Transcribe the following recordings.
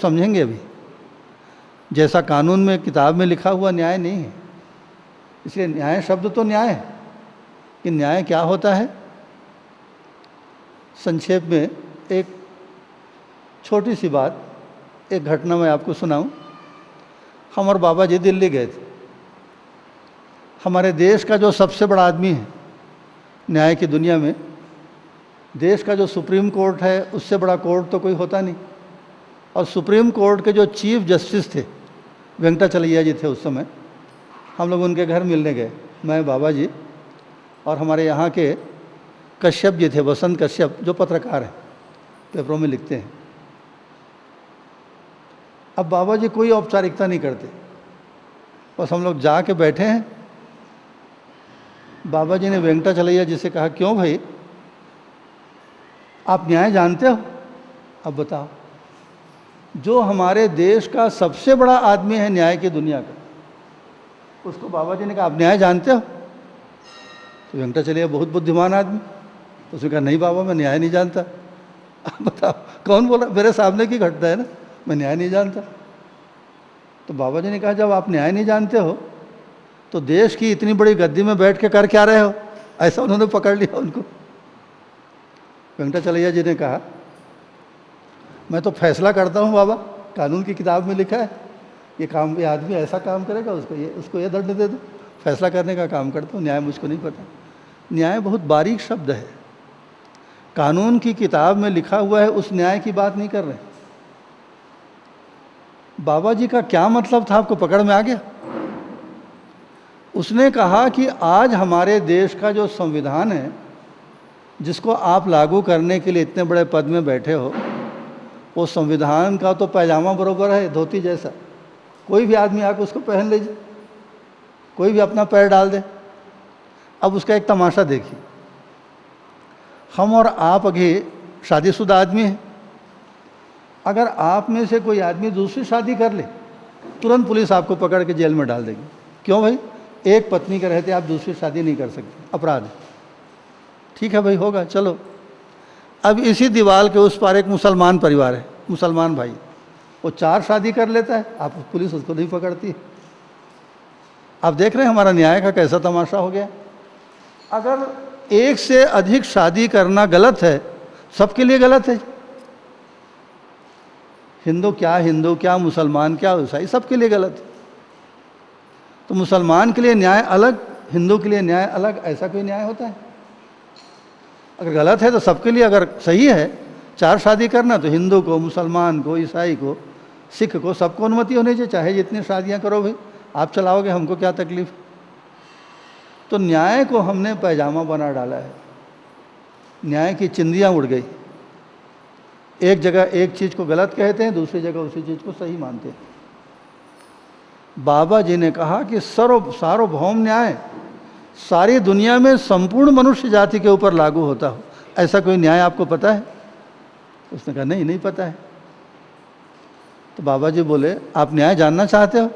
समझेंगे अभी। जैसा कानून में किताब में लिखा हुआ न्याय नहीं है। इसलिए न्याय शब्द तो न्याय है कि न्याय क्या होता है। संक्षेप में एक छोटी सी बात, एक घटना मैं आपको सुनाऊं। हम और बाबा जी दिल्ली गए थे। हमारे देश का जो सबसे बड़ा आदमी है न्याय की दुनिया में, देश का जो सुप्रीम कोर्ट है, उससे बड़ा कोर्ट तो कोई होता नहीं। और सुप्रीम कोर्ट के जो चीफ जस्टिस थे, वेंकटाचलैया जी थे उस समय। हम लोग उनके घर मिलने गए, मैं, बाबा जी और हमारे यहाँ के कश्यप जी थे, वसंत कश्यप, जो पत्रकार हैं, पेपरों में लिखते हैं। अब बाबा जी कोई औपचारिकता नहीं करते, बस हम लोग जाके बैठे हैं। बाबा जी ने वेंकटाचलैया जी से कहा, क्यों भाई, आप न्याय जानते हो? अब बताओ, जो हमारे देश का सबसे बड़ा आदमी है न्याय की दुनिया का, उसको बाबा जी ने कहा, आप न्याय जानते हो? तो वेंकटाचलैया बहुत बुद्धिमान आदमी, उसने कहा, नहीं बाबा, मैं न्याय नहीं जानता। आप बताओ, कौन बोला? मेरे सामने की घटना है ना, मैं न्याय नहीं जानता। तो बाबा जी ने कहा, जब आप न्याय नहीं जानते हो तो देश की इतनी बड़ी गद्दी में बैठ के कर क्या रहे हो? ऐसा उन्होंने पकड़ लिया उनको। वेंकटाचलैया जी ने कहा, मैं तो फैसला करता हूँ बाबा, कानून की किताब में लिखा है ये आदमी ऐसा काम करेगा, उसको ये दंड दे दो। फैसला करने का काम करता हूँ, न्याय मुझको नहीं पता। न्याय बहुत बारीक शब्द है, कानून की किताब में लिखा हुआ है, उस न्याय की बात नहीं कर रहे। बाबा जी का क्या मतलब था, आपको पकड़ में आ गया? उसने कहा कि आज हमारे देश का जो संविधान है, जिसको आप लागू करने के लिए इतने बड़े पद में बैठे हो, वो संविधान का तो पैजामा बराबर है, धोती जैसा। कोई भी आदमी आकर उसको पहन लीजिए, कोई भी अपना पैर डाल दे। अब उसका एक तमाशा देखिए, हम और आप अभी शादीशुदा आदमी हैं। अगर आप में से कोई आदमी दूसरी शादी कर ले, तुरंत पुलिस आपको पकड़ के जेल में डाल देगी। क्यों भाई? एक पत्नी के रहते आप दूसरी शादी नहीं कर सकते, अपराध है। ठीक है भाई, होगा, चलो। अब इसी दीवार के उस पार एक मुसलमान परिवार है, मुसलमान भाई, वो 4 शादी कर लेता है, आप पुलिस उसको नहीं पकड़ती। आप देख रहे हैं हमारा न्याय का कैसा तमाशा हो गया। अगर एक से अधिक शादी करना गलत है, सबके लिए गलत है। हिंदू क्या, मुसलमान क्या, ईसाई, सबके लिए गलत है। तो मुसलमान के लिए न्याय अलग, हिंदू के लिए न्याय अलग, ऐसा कोई न्याय होता है? अगर गलत है तो सबके लिए, अगर सही है 4 शादी करना, तो हिंदू को, मुसलमान को, ईसाई को, सिख को, सबको अनुमति होनी चाहिए, चाहे जितनी शादियां करो भाई, आप चलाओगे, हमको क्या तकलीफ। तो न्याय को हमने पैजामा बना डाला है, न्याय की चिंदियाँ उड़ गई। एक जगह एक चीज़ को गलत कहते हैं, दूसरी जगह उसी चीज़ को सही मानते हैं। बाबा जी ने कहा कि सार्वभौम न्याय सारी दुनिया में संपूर्ण मनुष्य जाति के ऊपर लागू होता हो, ऐसा कोई न्याय आपको पता है? उसने कहा, नहीं पता है। तो बाबा जी बोले, आप न्याय जानना चाहते हो?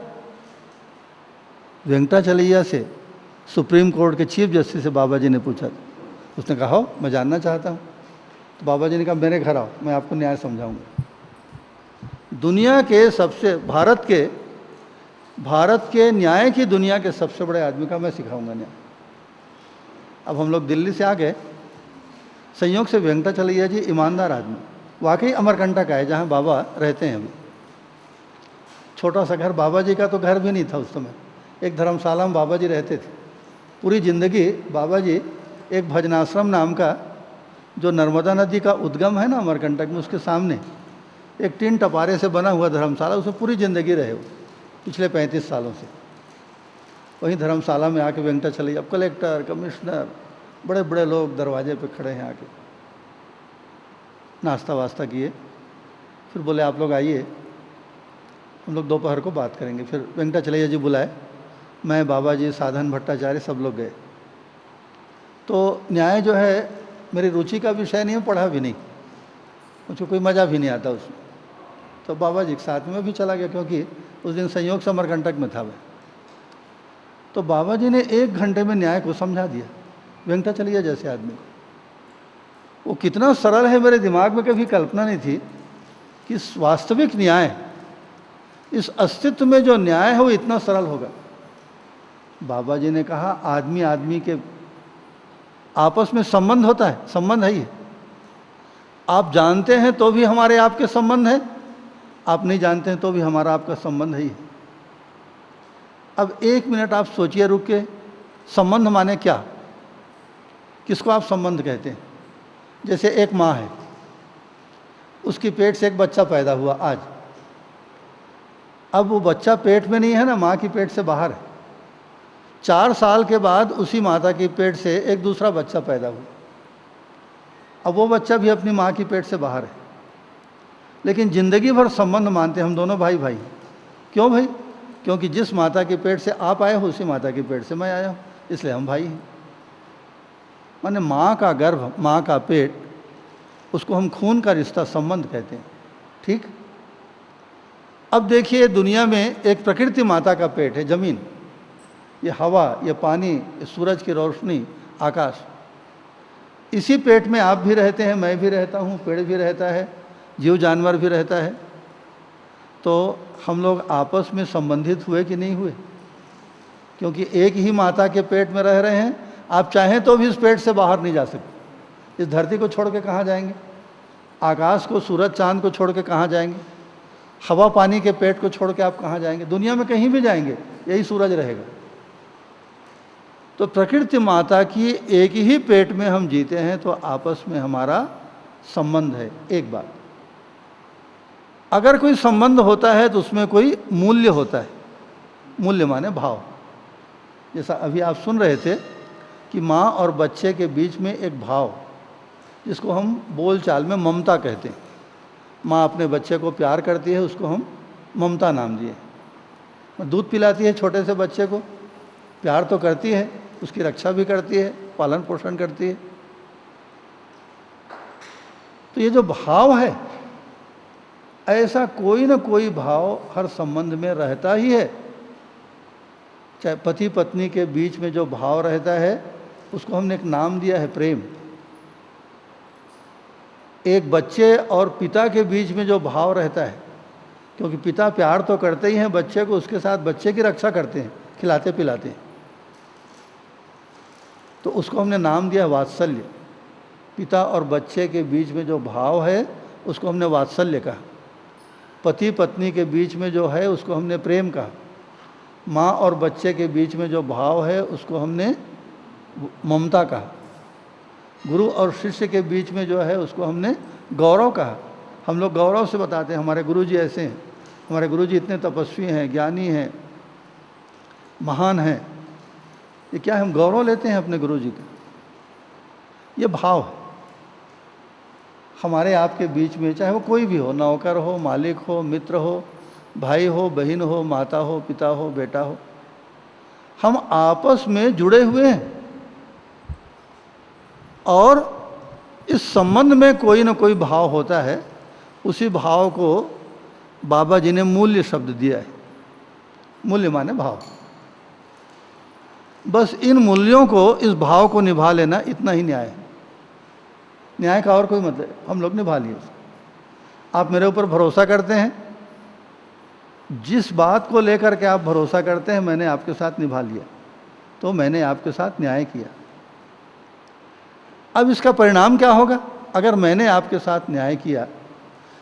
वेंकटाचलैया से, सुप्रीम कोर्ट के चीफ जस्टिस से बाबा जी ने पूछा। उसने कहा, हो, मैं जानना चाहता हूँ। तो बाबा जी ने कहा, मेरे घर आओ, मैं आपको न्याय समझाऊंगा। दुनिया के भारत के न्याय की दुनिया के सबसे बड़े आदमी का मैं सिखाऊंगा न्याय। अब हम लोग दिल्ली से आ गए, संयोग से वेंकटाचलैया जी ईमानदार आदमी, वाकई अमरकंटक आए जहाँ बाबा रहते हैं अभी। छोटा सा घर, बाबा जी का तो घर भी नहीं था उस समय, एक धर्मशाला में बाबा जी रहते थे। पूरी ज़िंदगी बाबा जी एक भजनाश्रम नाम का, जो नर्मदा नदी का उद्गम है ना अमरकंटक में, उसके सामने एक टीन टपारे से बना हुआ धर्मशाला, उसमें पूरी ज़िंदगी रहे हो, पिछले 35 सालों से। वहीं धर्मशाला में आके वेंकटाचलैया, अब कलेक्टर, कमिश्नर, बड़े बड़े लोग दरवाजे पे खड़े हैं, आके नाश्ता वास्ता किए। फिर बोले, आप लोग आइए, हम लोग दोपहर को बात करेंगे। फिर वेंकटाचलैया जी बुलाए, मैं, बाबा जी, साधन भट्टाचार्य, सब लोग गए। तो न्याय जो है मेरी रुचि का विषय नहीं है, पढ़ा भी नहीं, मुझको कोई मज़ा भी नहीं आता उसमें। तो बाबा जी के साथ में भी चला गया, क्योंकि उस दिन संयोग से अमरकंटक में था मैं। तो बाबा जी ने 1 घंटे में न्याय को समझा दिया, वेंकटाचलैया जैसे आदमी को। वो कितना सरल है, मेरे दिमाग में कभी कल्पना नहीं थी कि वास्तविक न्याय, इस अस्तित्व में जो न्याय है वो इतना सरल होगा। बाबा जी ने कहा आदमी आदमी के आपस में संबंध होता है, संबंध है ये। आप जानते हैं तो भी हमारे आपके संबंध है, आप नहीं जानते हैं तो भी हमारा आपका संबंध है ही। अब एक मिनट आप सोचिए रुक के, संबंध माने क्या, किसको आप संबंध कहते हैं? जैसे एक माँ है, उसकी पेट से एक बच्चा पैदा हुआ आज। अब वो बच्चा पेट में नहीं है ना, माँ की पेट से बाहर है। 4 साल के बाद उसी माता की पेट से एक दूसरा बच्चा पैदा हुआ। अब वो बच्चा भी अपनी माँ की पेट से बाहर है, लेकिन ज़िंदगी भर संबंध मानते हम दोनों भाई भाई। क्यों भाई? क्योंकि जिस माता की पेट से आप आए हो उसी माता की पेट से मैं आया हूँ, इसलिए हम भाई हैं। माने माँ का गर्भ, माँ का पेट, उसको हम खून का रिश्ता, संबंध कहते हैं। ठीक। अब देखिए दुनिया में एक प्रकृति माता का पेट है, जमीन, ये हवा, ये पानी, ये सूरज की रोशनी, आकाश। इसी पेट में आप भी रहते हैं, मैं भी रहता हूँ, पेड़ भी रहता है, जीव जानवर भी रहता है। तो हम लोग आपस में संबंधित हुए कि नहीं हुए? क्योंकि एक ही माता के पेट में रह रहे हैं। आप चाहें तो भी इस पेट से बाहर नहीं जा सकते। इस धरती को छोड़ के कहाँ जाएंगे? आकाश को, सूरज चांद को छोड़ के कहाँ जाएंगे? हवा पानी के पेट को छोड़ के आप कहाँ जाएंगे? दुनिया में कहीं भी जाएंगे, यही सूरज रहेगा। तो प्रकृति माता की एक ही पेट में हम जीते हैं, तो आपस में हमारा संबंध है। एक बात, अगर कोई संबंध होता है तो उसमें कोई मूल्य होता है। मूल्य माने भाव। जैसा अभी आप सुन रहे थे कि माँ और बच्चे के बीच में एक भाव, जिसको हम बोलचाल में ममता कहते हैं। माँ अपने बच्चे को प्यार करती है, उसको हम ममता नाम दिए। दूध पिलाती है छोटे से बच्चे को, प्यार तो करती है, उसकी रक्षा भी करती है, पालन पोषण करती है। तो ये जो भाव है, ऐसा कोई ना कोई भाव हर संबंध में रहता ही है। चाहे पति पत्नी के बीच में जो भाव रहता है, उसको हमने एक नाम दिया है, प्रेम। एक बच्चे और पिता के बीच में जो भाव रहता है, क्योंकि पिता प्यार तो करते ही हैं बच्चे को, उसके साथ बच्चे की रक्षा करते हैं, खिलाते पिलाते हैं, तो उसको हमने नाम दिया वात्सल्य। पिता और बच्चे के बीच में जो भाव है उसको हमने वात्सल्य कहा। पति पत्नी के बीच में जो है उसको हमने प्रेम कहा। माँ और बच्चे के बीच में जो भाव है उसको हमने ममता कहा। गुरु और शिष्य के बीच में जो है उसको हमने गौरव कहा। हम लोग गौरव से बताते हैं हमारे गुरुजी ऐसे हैं, हमारे गुरुजी इतने तपस्वी हैं, ज्ञानी हैं, महान हैं। ये क्या है? हम गौरव लेते हैं अपने गुरुजी का। ये भाव है हमारे आपके बीच में, चाहे वो कोई भी हो, नौकर हो, मालिक हो, मित्र हो, भाई हो, बहन हो, माता हो, पिता हो, बेटा हो, हम आपस में जुड़े हुए हैं। और इस संबंध में कोई ना कोई भाव होता है। उसी भाव को बाबा जी ने मूल्य शब्द दिया है। मूल्य माने भाव। बस इन मूल्यों को, इस भाव को निभा लेना, इतना ही न्याय है। न्याय का और कोई मतलब, हम लोग निभा लिए उसको। आप मेरे ऊपर भरोसा करते हैं, जिस बात को लेकर के आप भरोसा करते हैं मैंने आपके साथ निभा लिया, तो मैंने आपके साथ न्याय किया। अब इसका परिणाम क्या होगा? अगर मैंने आपके साथ न्याय किया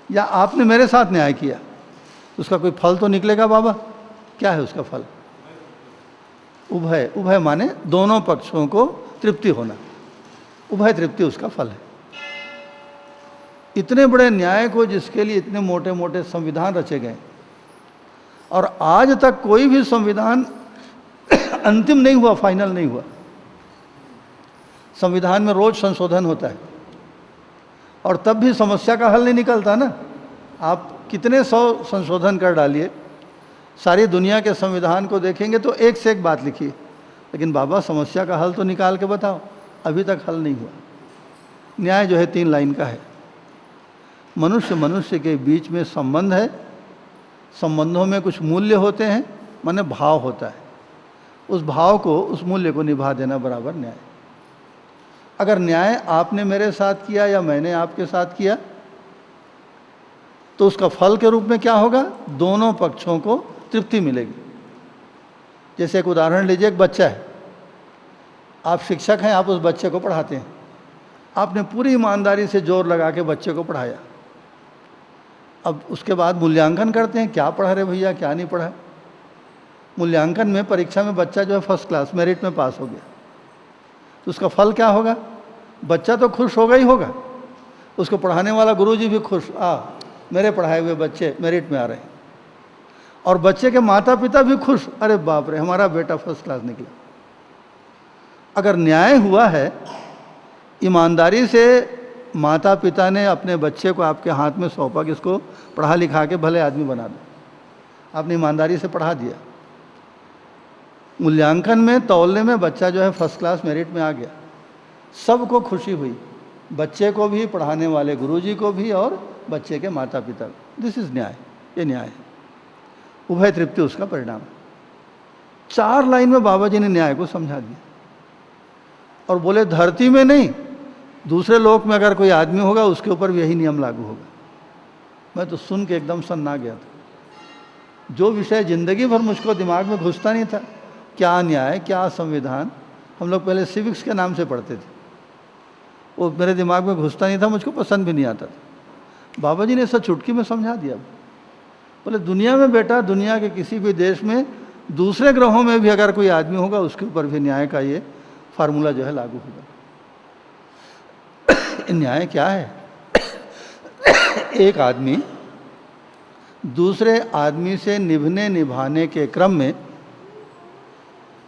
या आपने मेरे साथ न्याय किया, तो उसका कोई फल तो निकलेगा बाबा। क्या है उसका फल? उभय। उभय माने दोनों पक्षों को तृप्ति होना। उभय तृप्ति उसका फल है। इतने बड़े न्याय को, जिसके लिए इतने मोटे मोटे संविधान रचे गए, और आज तक कोई भी संविधान अंतिम नहीं हुआ, फाइनल नहीं हुआ। संविधान में रोज संशोधन होता है, और तब भी समस्या का हल नहीं निकलता ना। आप कितने 100 संशोधन कर डालिए, सारी दुनिया के संविधान को देखेंगे तो एक से एक बात लिखी है, लेकिन बाबा समस्या का हल तो निकाल के बताओ। अभी तक हल नहीं हुआ। न्याय जो है 3 लाइन का है। मनुष्य मनुष्य के बीच में संबंध है, संबंधों में कुछ मूल्य होते हैं, माने भाव होता है। उस भाव को, उस मूल्य को निभा देना बराबर न्याय। अगर न्याय आपने मेरे साथ किया या मैंने आपके साथ किया, तो उसका फल के रूप में क्या होगा? दोनों पक्षों को तृप्ति मिलेगी। जैसे एक उदाहरण लीजिए, एक बच्चा है, आप शिक्षक हैं, आप उस बच्चे को पढ़ाते हैं, आपने पूरी ईमानदारी से जोर लगा के बच्चे को पढ़ाया। अब उसके बाद मूल्यांकन करते हैं, क्या पढ़ा रहे भैया, क्या नहीं पढ़ा। मूल्यांकन में, परीक्षा में बच्चा जो है फर्स्ट क्लास मेरिट में पास हो गया, तो उसका फल क्या होगा? बच्चा तो खुश होगा ही होगा, उसको पढ़ाने वाला गुरुजी भी खुश, मेरे पढ़ाए हुए बच्चे मेरिट में आ रहे हैं, और बच्चे के माता पिता भी खुश, अरे बाप रे हमारा बेटा फर्स्ट क्लास निकला। अगर न्याय हुआ है, ईमानदारी से माता पिता ने अपने बच्चे को आपके हाथ में सौंपा कि इसको पढ़ा लिखा के भले आदमी बना दो, आपने ईमानदारी से पढ़ा दिया, मूल्यांकन में तौलने में बच्चा जो है फर्स्ट क्लास मेरिट में आ गया, सबको खुशी हुई, बच्चे को भी, पढ़ाने वाले गुरुजी को भी, और बच्चे के माता पिता को। दिस इज न्याय, ये न्याय है, उभय तृप्ति उसका परिणाम है। 4 लाइन में बाबा जी ने न्याय को समझा दिया, और बोले धरती में नहीं, दूसरे लोक में अगर कोई आदमी होगा उसके ऊपर भी यही नियम लागू होगा। मैं तो सुन के एकदम सन्ना गया था। जो विषय जिंदगी भर मुझको दिमाग में घुसता नहीं था, क्या न्याय, क्या संविधान, हम लोग पहले सिविक्स के नाम से पढ़ते थे, वो मेरे दिमाग में घुसता नहीं था, मुझको पसंद भी नहीं आता था। बाबा जी ने ऐसा चुटकी में समझा दिया। बोले दुनिया में बेटा, दुनिया के किसी भी देश में, दूसरे ग्रहों में भी अगर कोई आदमी होगा उसके ऊपर भी न्याय का ये फार्मूला जो है लागू होगा। न्याय क्या है? एक आदमी दूसरे आदमी से निभने निभाने के क्रम में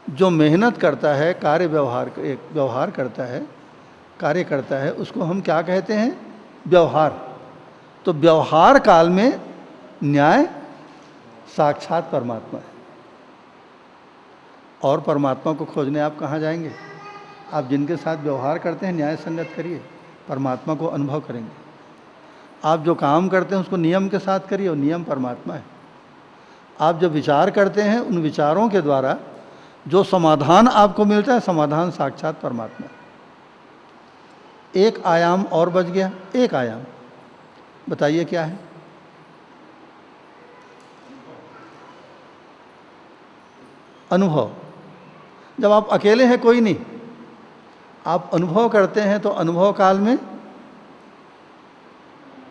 जो मेहनत करता है, व्यवहार करता है, कार्य करता है, उसको हम क्या कहते हैं? व्यवहार। तो व्यवहार काल में न्याय साक्षात परमात्मा है। और परमात्मा को खोजने आप कहाँ जाएंगे? आप जिनके साथ व्यवहार करते हैं न्याय संगत करिए, परमात्मा को अनुभव करेंगे। आप जो काम करते हैं उसको नियम के साथ करिए, और नियम परमात्मा है। आप जो विचार करते हैं उन विचारों के द्वारा जो समाधान आपको मिलता है, समाधान साक्षात परमात्मा है। एक आयाम और बच गया, एक आयाम बताइए क्या है? अनुभव। जब आप अकेले हैं, कोई नहीं, आप अनुभव करते हैं, तो अनुभव काल में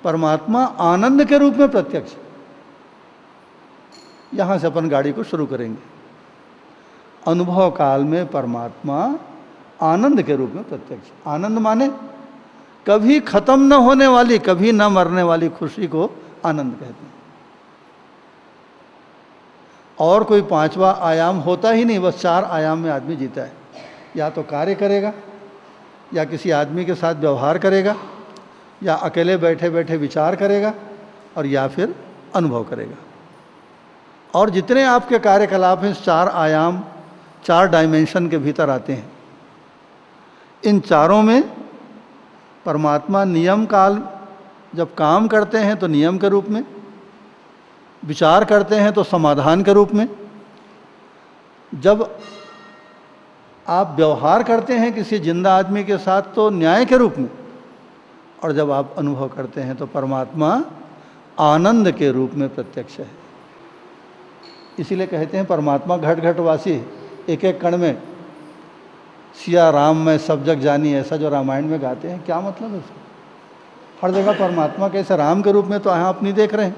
परमात्मा आनंद के रूप में प्रत्यक्ष। यहां से अपन गाड़ी को शुरू करेंगे। अनुभव काल में परमात्मा आनंद के रूप में प्रत्यक्ष। आनंद माने कभी खत्म न होने वाली, कभी न मरने वाली खुशी को आनंद कहते हैं। और कोई 5वां आयाम होता ही नहीं, बस 4 आयाम में आदमी जीता है। या तो कार्य करेगा, या किसी आदमी के साथ व्यवहार करेगा, या अकेले बैठे बैठे विचार करेगा, और या फिर अनुभव करेगा। और जितने आपके कार्यकलाप हैं 4 आयाम, 4 डायमेंशन के भीतर आते हैं। इन चारों में परमात्मा नियम काल, जब काम करते हैं तो नियम के रूप में, विचार करते हैं तो समाधान के रूप में, जब आप व्यवहार करते हैं किसी जिंदा आदमी के साथ तो न्याय के रूप में, और जब आप अनुभव करते हैं तो परमात्मा आनंद के रूप में प्रत्यक्ष है। इसीलिए कहते हैं परमात्मा घट घट वासी, एक एक कण में सिया राम में सब जग जानी, ऐसा जो रामायण में गाते हैं। क्या मतलब है उसका? हर जगह परमात्मा कैसे? राम के रूप में तो यहाँ आप नहीं देख रहे हैं,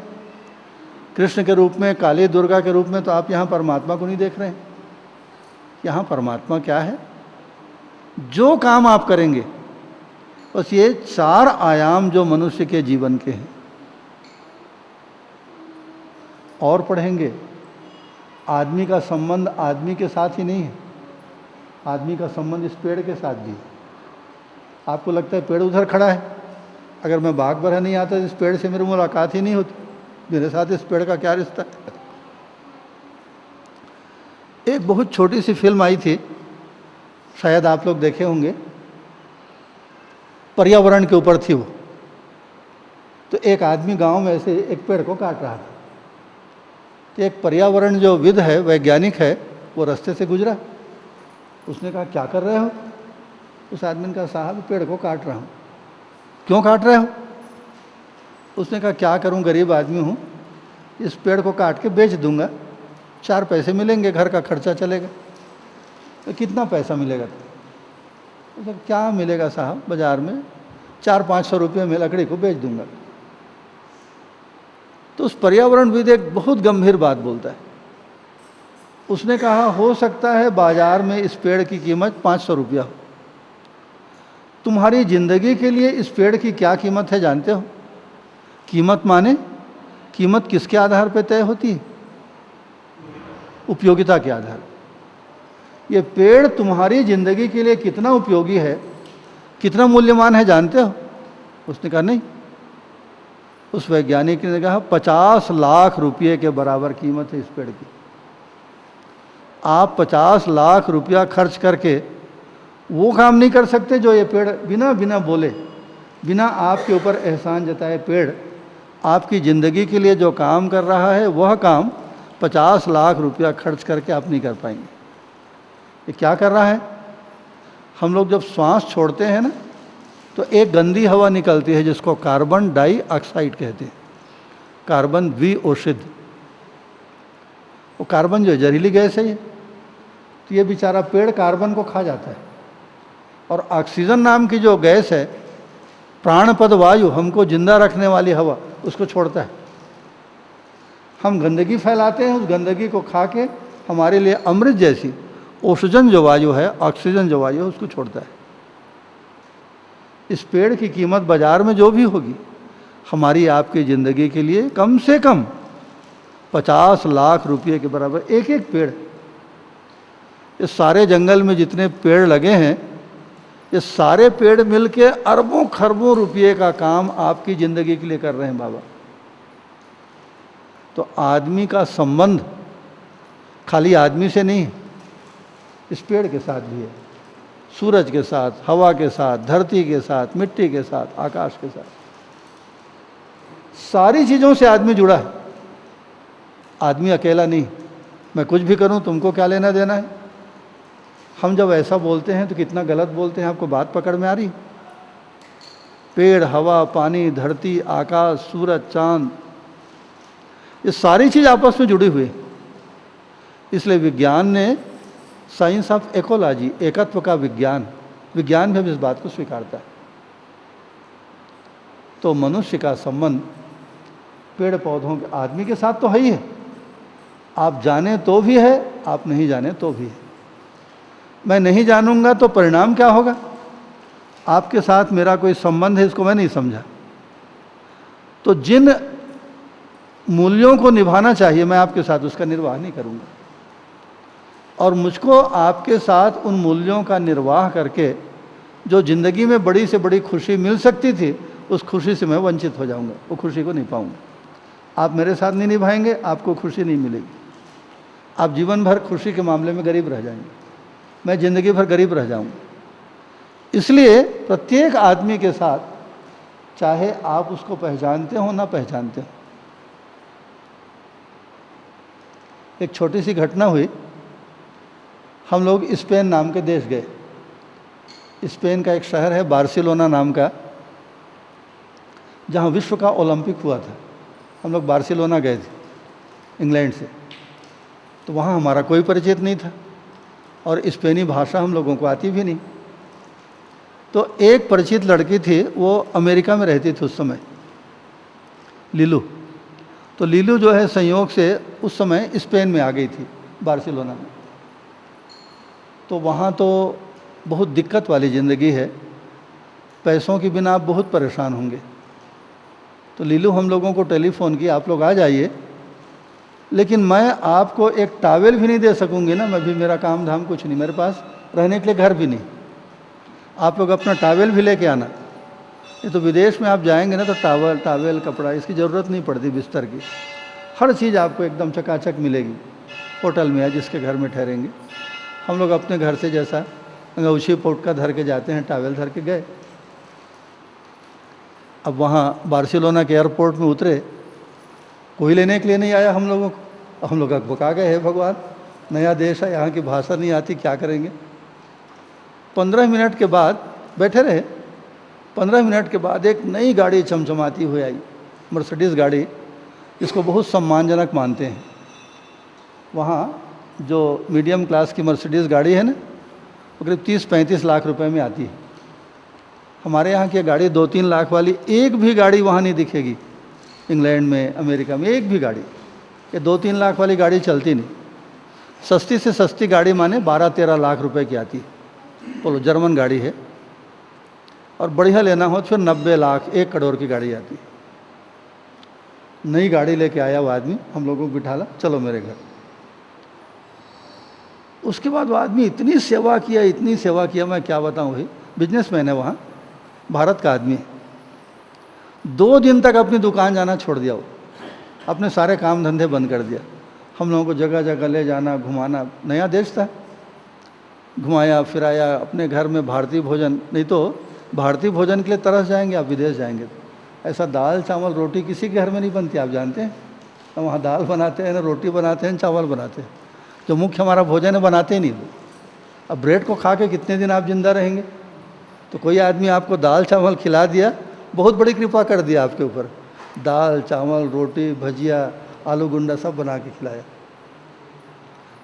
कृष्ण के रूप में, काली दुर्गा के रूप में तो आप यहाँ परमात्मा को नहीं देख रहे हैं। यहाँ परमात्मा क्या है? जो काम आप करेंगे, बस ये 4 आयाम जो मनुष्य के जीवन के हैं। और पढ़ेंगे, आदमी का संबंध आदमी के साथ ही नहीं है, आदमी का संबंध इस पेड़ के साथ भी है। आपको लगता है पेड़ उधर खड़ा है, अगर मैं बाग बरह नहीं आता तो इस पेड़ से मेरी मुलाकात ही नहीं होती, मेरे साथ इस पेड़ का क्या रिश्ता है? एक बहुत छोटी सी फिल्म आई थी, शायद आप लोग देखे होंगे, पर्यावरण के ऊपर थी वो। तो एक आदमी गांव में ऐसे एक पेड़ को काट रहा था, तो एक पर्यावरण जो विद है, वैज्ञानिक है, वो रास्ते से गुजरा। उसने कहा क्या कर रहे हो? उस आदमी ने कहा साहब पेड़ को काट रहा हूँ। क्यों काट रहे हो? उसने कहा क्या करूं, गरीब आदमी हूं, इस पेड़ को काट के बेच दूंगा, 4 पैसे मिलेंगे, घर का खर्चा चलेगा। तो कितना पैसा मिलेगा? तो क्या मिलेगा साहब, बाज़ार में 400-500 रुपये में लकड़ी को बेच दूंगा। तो उस पर्यावरणविद एक बहुत गंभीर बात बोलता है। उसने कहा हो सकता है बाज़ार में इस पेड़ की कीमत 500 रुपया हो, तुम्हारी ज़िंदगी के लिए इस पेड़ की क्या कीमत है जानते हो? कीमत माने कीमत किसके आधार पर तय होती है? उपयोगिता के आधार। ये पेड़ तुम्हारी ज़िंदगी के लिए कितना उपयोगी है, कितना मूल्यवान है जानते हो? उसने कहा नहीं। उस वैज्ञानिक ने कहा 50 लाख रुपये के बराबर कीमत है इस पेड़ की। आप 50 लाख रुपया खर्च करके वो काम नहीं कर सकते जो ये पेड़ बिना बोले, बिना आपके ऊपर एहसान जताए पेड़ आपकी ज़िंदगी के लिए जो काम कर रहा है, वह काम 50 लाख रुपया खर्च करके आप नहीं कर पाएंगे। ये क्या कर रहा है? हम लोग जब श्वास छोड़ते हैं ना, तो एक गंदी हवा निकलती है जिसको कार्बन डाइऑक्साइड कहते हैं, कार्बन द्विओषिध। वो कार्बन जो जहरीली गैस है ये, तो ये बेचारा पेड़ कार्बन को खा जाता है, और ऑक्सीजन नाम की जो गैस है, प्राणपद वायु, हमको जिंदा रखने वाली हवा, उसको छोड़ता है। हम गंदगी फैलाते हैं, उस गंदगी को खा के हमारे लिए अमृत जैसी ऑक्सीजन जो वायु है, ऑक्सीजन जो वायु है, उसको छोड़ता है। इस पेड़ की कीमत बाज़ार में जो भी होगी, हमारी आपकी ज़िंदगी के लिए कम से कम 50 लाख रुपये के बराबर एक एक पेड़। इस सारे जंगल में जितने पेड़ लगे हैं, ये सारे पेड़ मिलके अरबों खरबों रुपये का काम आपकी ज़िंदगी के लिए कर रहे हैं बाबा। तो आदमी का संबंध खाली आदमी से नहीं, इस पेड़ के साथ भी है, सूरज के साथ, हवा के साथ, धरती के साथ, मिट्टी के साथ, आकाश के साथ, सारी चीज़ों से आदमी जुड़ा है। आदमी अकेला नहीं, मैं कुछ भी करूं तुमको क्या लेना देना है। हम जब ऐसा बोलते हैं तो कितना गलत बोलते हैं, आपको बात पकड़ में आ रही? पेड़, हवा, पानी, धरती, आकाश, सूरज, चांद, ये सारी चीज़ आपस में जुड़ी हुई है। इसलिए विज्ञान ने साइंस ऑफ इकोलॉजी, एकत्व का विज्ञान, विज्ञान भी इस बात को स्वीकारता है। तो मनुष्य का संबंध पेड़ पौधों के, आदमी के साथ तो है ही है। आप जाने तो भी है, आप नहीं जाने तो भी है। मैं नहीं जानूंगा तो परिणाम क्या होगा? आपके साथ मेरा कोई संबंध है, इसको मैं नहीं समझा, तो जिन मूल्यों को निभाना चाहिए मैं आपके साथ उसका निर्वाह नहीं करूंगा। और मुझको आपके साथ उन मूल्यों का निर्वाह करके जो ज़िंदगी में बड़ी से बड़ी खुशी मिल सकती थी, उस खुशी से मैं वंचित हो जाऊंगा, वो खुशी को नहीं पाऊंगा। आप मेरे साथ नहीं निभाएंगे, आपको खुशी नहीं मिलेगी। आप जीवन भर खुशी के मामले में गरीब रह जाएंगे, मैं ज़िंदगी भर गरीब रह जाऊंगा। इसलिए प्रत्येक आदमी के साथ, चाहे आप उसको पहचानते हो ना पहचानते हो, एक छोटी सी घटना हुई। हम लोग स्पेन नाम के देश गए। स्पेन का एक शहर है बार्सिलोना नाम का, जहाँ विश्व का ओलंपिक हुआ था। हम लोग बार्सिलोना गए थे इंग्लैंड से। तो वहाँ हमारा कोई परिचित नहीं था और स्पेनी भाषा हम लोगों को आती भी नहीं। तो एक परिचित लड़की थी, वो अमेरिका में रहती थी उस समय, लीलू। तो लीलू जो है संयोग से उस समय स्पेन में आ गई थी, बार्सिलोना में। तो वहाँ तो बहुत दिक्कत वाली ज़िंदगी है, पैसों के बिना आप बहुत परेशान होंगे। तो लीलू हम लोगों को टेलीफोन की, आप लोग आ जाइए, लेकिन मैं आपको एक टॉवेल भी नहीं दे सकूँगी ना, मैं भी, मेरा काम धाम कुछ नहीं, मेरे पास रहने के लिए घर भी नहीं। आप लोग अपना टॉवेल भी लेके आना। ये तो विदेश में आप जाएंगे ना, तो टॉवेल कपड़ा इसकी ज़रूरत नहीं पड़ती, बिस्तर की हर चीज़ आपको एकदम चकाचक मिलेगी होटल में या जिसके घर में ठहरेंगे। हम लोग अपने घर से जैसा अंगूठी पोटका धर के जाते हैं, टॉवेल धर के गए। अब वहाँ बार्सिलोना के एयरपोर्ट में उतरे, कोई लेने के लिए नहीं आया हम लोगों को। हम लोग भुका गए, है भगवान, नया देश है, यहाँ की भाषा नहीं आती, क्या करेंगे। 15 मिनट के बाद बैठे रहे। 15 मिनट के बाद एक नई गाड़ी चमचमाती हुई आई, मर्सिडीज़ गाड़ी, इसको बहुत सम्मानजनक मानते हैं। वहाँ जो मीडियम क्लास की मर्सिडीज़ गाड़ी है ना, वो करीब 30-35 लाख रुपए में आती है। हमारे यहाँ की गाड़ी 2-3 लाख वाली एक भी गाड़ी वहाँ नहीं दिखेगी। इंग्लैंड में, अमेरिका में एक भी गाड़ी, ये 2-3 लाख वाली गाड़ी चलती नहीं। सस्ती से सस्ती गाड़ी माने 12-13 लाख रुपए की आती है, बोलो जर्मन गाड़ी है। और बढ़िया लेना हो तो फिर 90 लाख 1 करोड़ की गाड़ी आती है। नई गाड़ी लेके आया वो आदमी, हम लोगों को बिठाला, चलो मेरे घर। उसके बाद वो आदमी इतनी सेवा किया, इतनी सेवा किया, मैं क्या बताऊँ भाई। बिजनेसमैन है वहाँ, भारत का आदमी है। 2 दिन तक अपनी दुकान जाना छोड़ दिया वो, अपने सारे काम धंधे बंद कर दिया। हम लोगों को जगह जगह ले जाना, घुमाना, नया देश था, घुमाया फिराया। अपने घर में भारतीय भोजन, नहीं तो भारतीय भोजन के लिए तरस जाएंगे आप विदेश जाएंगे तो। ऐसा दाल चावल रोटी किसी के घर में नहीं बनती, आप जानते हैं। हम वहाँ दाल बनाते हैं ना, रोटी बनाते हैं, चावल बनाते हैं, जो मुख्य हमारा भोजन है बनाते ही नहीं वो। अब ब्रेड को खा के कितने दिन आप जिंदा रहेंगे। तो कोई आदमी आपको दाल चावल खिला दिया, बहुत बड़ी कृपा कर दिया आपके ऊपर। दाल चावल रोटी भजिया आलू गुंडा सब बना के खिलाया।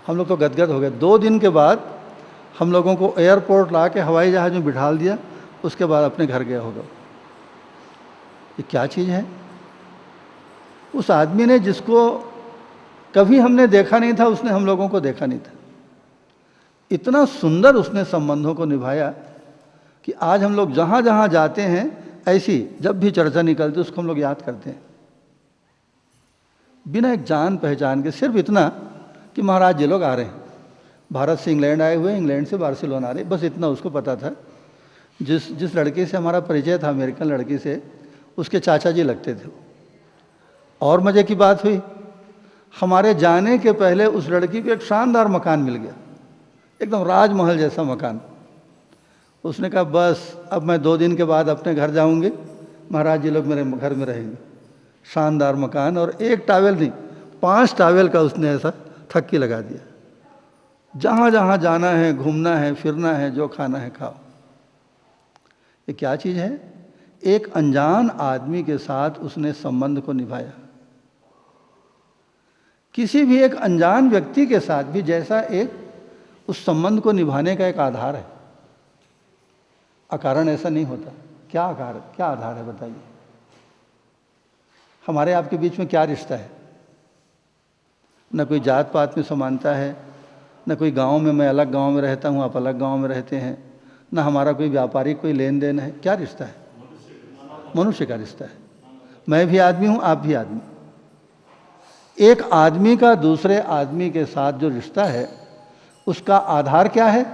हम लोग तो गदगद हो गए। 2 दिन के बाद हम लोगों को एयरपोर्ट ला के हवाई जहाज़ में बिठाल दिया, उसके बाद अपने घर गया होगा। ये क्या चीज़ है। उस आदमी ने, जिसको कभी हमने देखा नहीं था, उसने हम लोगों को देखा नहीं था। इतना सुंदर उसने संबंधों को निभाया कि आज हम लोग जहाँ जहाँ जाते हैं, ऐसी जब भी चर्चा निकलती उसको हम लोग याद करते हैं, बिना एक जान पहचान के। सिर्फ इतना कि महाराज जी लोग आ रहे हैं, भारत से इंग्लैंड आए हुए, इंग्लैंड से बार्सिलोना आ रहे, बस इतना उसको पता था। जिस लड़की से हमारा परिचय था, अमेरिकन लड़की से, उसके चाचा जी लगते थे। और मज़े की बात हुई, हमारे जाने के पहले उस लड़की को एक शानदार मकान मिल गया, एकदम राजमहल जैसा मकान। उसने कहा बस अब मैं 2 दिन के बाद अपने घर जाऊंगी, महाराज जी लोग मेरे घर में रहेंगे। शानदार मकान, और एक टावेल नहीं 5 टावेल का उसने ऐसा थक्की लगा दिया। जहाँ जहाँ जाना है, घूमना है, फिरना है, जो खाना है खाओ। ये क्या चीज़ है। एक अनजान आदमी के साथ उसने संबंध को निभाया। किसी भी एक अनजान व्यक्ति के साथ भी जैसा एक उस संबंध को निभाने का एक आधार है, अकारण ऐसा नहीं होता। क्या आधार है बताइए। हमारे आपके बीच में क्या रिश्ता है। न कोई जात पात में समानता है, न कोई गांव में, मैं अलग गांव में रहता हूं, आप अलग गांव में रहते हैं, न हमारा कोई व्यापारिक कोई लेन देन है। क्या रिश्ता है। मनुष्य का रिश्ता है। मैं भी आदमी हूं, आप भी आदमी। एक आदमी का दूसरे आदमी के साथ जो रिश्ता है, उसका आधार क्या है।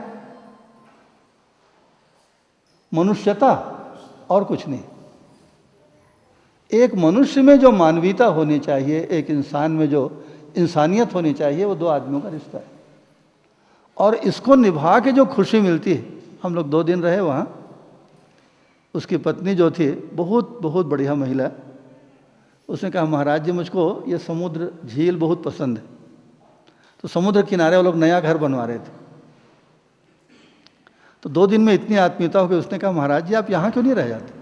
मनुष्यता, और कुछ नहीं। एक मनुष्य में जो मानवीयता होनी चाहिए, एक इंसान में जो इंसानियत होनी चाहिए, वो 2 आदमियों का रिश्ता है। और इसको निभा के जो खुशी मिलती है। हम लोग 2 दिन रहे वहाँ। उसकी पत्नी जो थी, बहुत बहुत बढ़िया महिला, उसने कहा महाराज जी मुझको ये समुद्र झील बहुत पसंद है। तो समुद्र किनारे वो लोग नया घर बनवा रहे थे। तो 2 दिन में इतनी आत्मीयता हो गई, उसने कहा महाराज जी आप यहाँ क्यों नहीं रह जाते,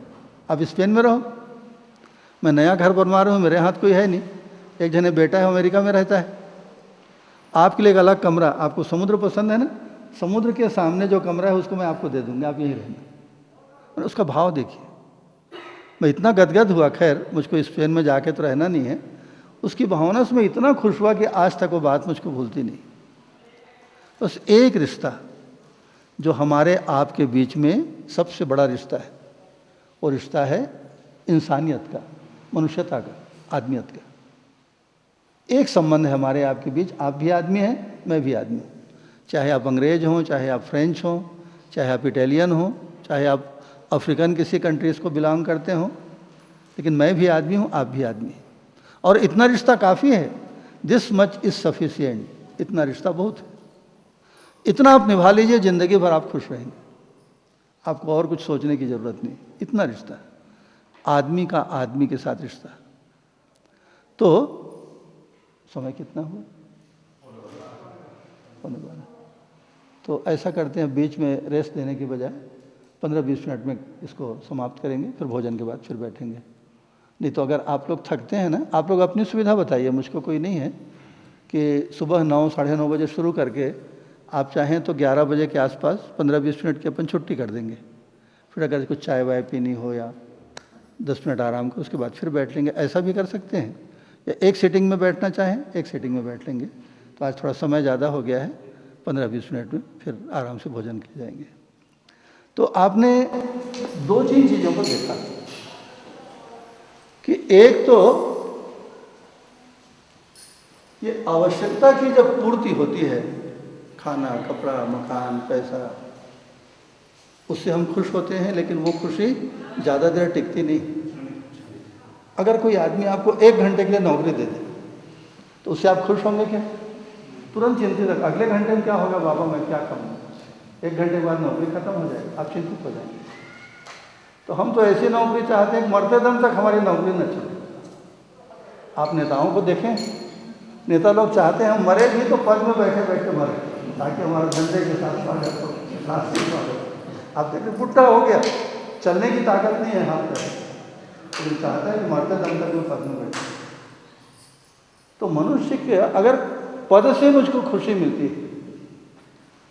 आप स्पेन में रहो। मैं नया घर बनवा रहा हूँ, मेरे हाथ कोई है नहीं। एक जने बेटा है अमेरिका में रहता है, आपके लिए एक अलग कमरा। आपको समुद्र पसंद है ना, समुद्र के सामने जो कमरा है उसको मैं आपको दे दूंगा, आप यहीं रहना। और उसका भाव देखिए। मैं इतना गदगद हुआ। खैर मुझको स्पेन में जाके तो रहना नहीं है। उसकी भावना से मैं इतना खुश हुआ कि आज तक वो बात मुझको भूलती नहीं। बस एक रिश्ता जो हमारे आपके बीच में सबसे बड़ा रिश्ता है, वो रिश्ता है इंसानियत का, मनुष्यता का, आदमियत का। एक संबंध है हमारे आपके बीच। आप भी आदमी हैं, मैं भी आदमी हूँ। चाहे आप अंग्रेज हों, चाहे आप फ्रेंच हों, चाहे आप इटालियन हों, चाहे आप अफ्रीकन किसी कंट्रीज़ को बिलोंग करते हों, लेकिन मैं भी आदमी हूँ, आप भी आदमी हैं। और इतना रिश्ता काफ़ी है। This much is sufficient. इतना रिश्ता बहुत है। इतना आप निभा लीजिए, ज़िंदगी भर आप खुश रहेंगे। आपको और कुछ सोचने की ज़रूरत नहीं। इतना रिश्ता है आदमी का आदमी के साथ रिश्ता। तो समय कितना हुआ, होने वाला। तो ऐसा करते हैं, बीच में रेस्ट देने के बजाय 15-20 मिनट में इसको समाप्त करेंगे, फिर भोजन के बाद फिर बैठेंगे। नहीं तो अगर आप लोग थकते हैं ना, आप लोग अपनी सुविधा बताइए, मुझको कोई नहीं है कि सुबह 9 साढ़े 9 बजे शुरू करके आप चाहें तो 11 बजे के आसपास 15-20 मिनट की अपन छुट्टी कर देंगे। फिर अगर कुछ चाय वाय पीनी हो या 10 मिनट आराम कर, उसके बाद फिर बैठ लेंगे, ऐसा भी कर सकते हैं। या एक सीटिंग में बैठना चाहें, एक सीटिंग में बैठ लेंगे। तो आज थोड़ा समय ज़्यादा हो गया है, 15-20 मिनट में फिर आराम से भोजन किए जाएंगे। तो आपने 2-3 चीज़ों को देखा कि एक तो ये आवश्यकता की जब पूर्ति होती है, खाना, कपड़ा, मकान, पैसा, उससे हम खुश होते हैं, लेकिन वो खुशी ज़्यादा देर टिकती नहीं। अगर कोई आदमी आपको 1 घंटे के लिए नौकरी दे दे तो उससे आप खुश होंगे क्या? तुरंत चिंतित, अगले घंटे में क्या होगा बाबा, मैं क्या करूँ? 1 घंटे के बाद नौकरी खत्म हो जाएगी, आप चिंतित हो जाएंगे। तो हम तो ऐसी नौकरी चाहते हैं कि मरते दम तक हमारी नौकरी न छूटे। आप नेताओं को देखें, नेता लोग चाहते हैं हम मरे भी तो पद में बैठे बैठे मरे, ताकि हमारा झंडे के साथ स्वागत हो, आप देखिए बुढ़ा हो गया, चलने की ताकत नहीं है हाथ पर, लेकिन चाहता है कि मरते दम तक वो पद में बैठे। तो मनुष्य के अगर पद से मुझको खुशी मिलती है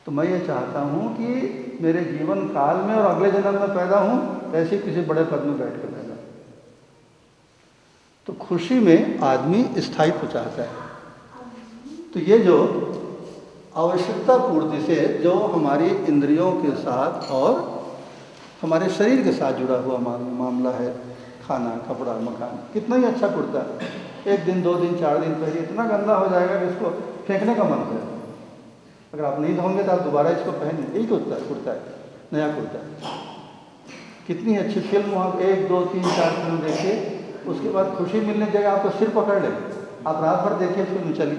तो मैं ये चाहता हूँ कि मेरे जीवन काल में और अगले जन्म में पैदा हूँ ऐसे किसी बड़े पद में बैठ कर पैदा। तो खुशी में आदमी स्थायित्व चाहता है। तो ये जो आवश्यकता पूर्ति से जो हमारी इंद्रियों के साथ और हमारे शरीर के साथ जुड़ा हुआ मामला है, खाना, कपड़ा, मकान, कितना ही अच्छा कुर्ता, 1 दिन 2 दिन 4 दिन पहले इतना गंदा हो जाएगा कि इसको फेंकने का मन करेगा। अगर आप नहीं धोंगे तो आप दोबारा इसको पहने, यही कुर्ता है, नया कुर्ता है। कितनी अच्छी फिल्म हो, आप 1 2 3 4 फिल्म देखिए, उसके बाद खुशी मिलने की जगह आपको सिर पकड़ ले, आप रात भर देखिए फिल्म चली,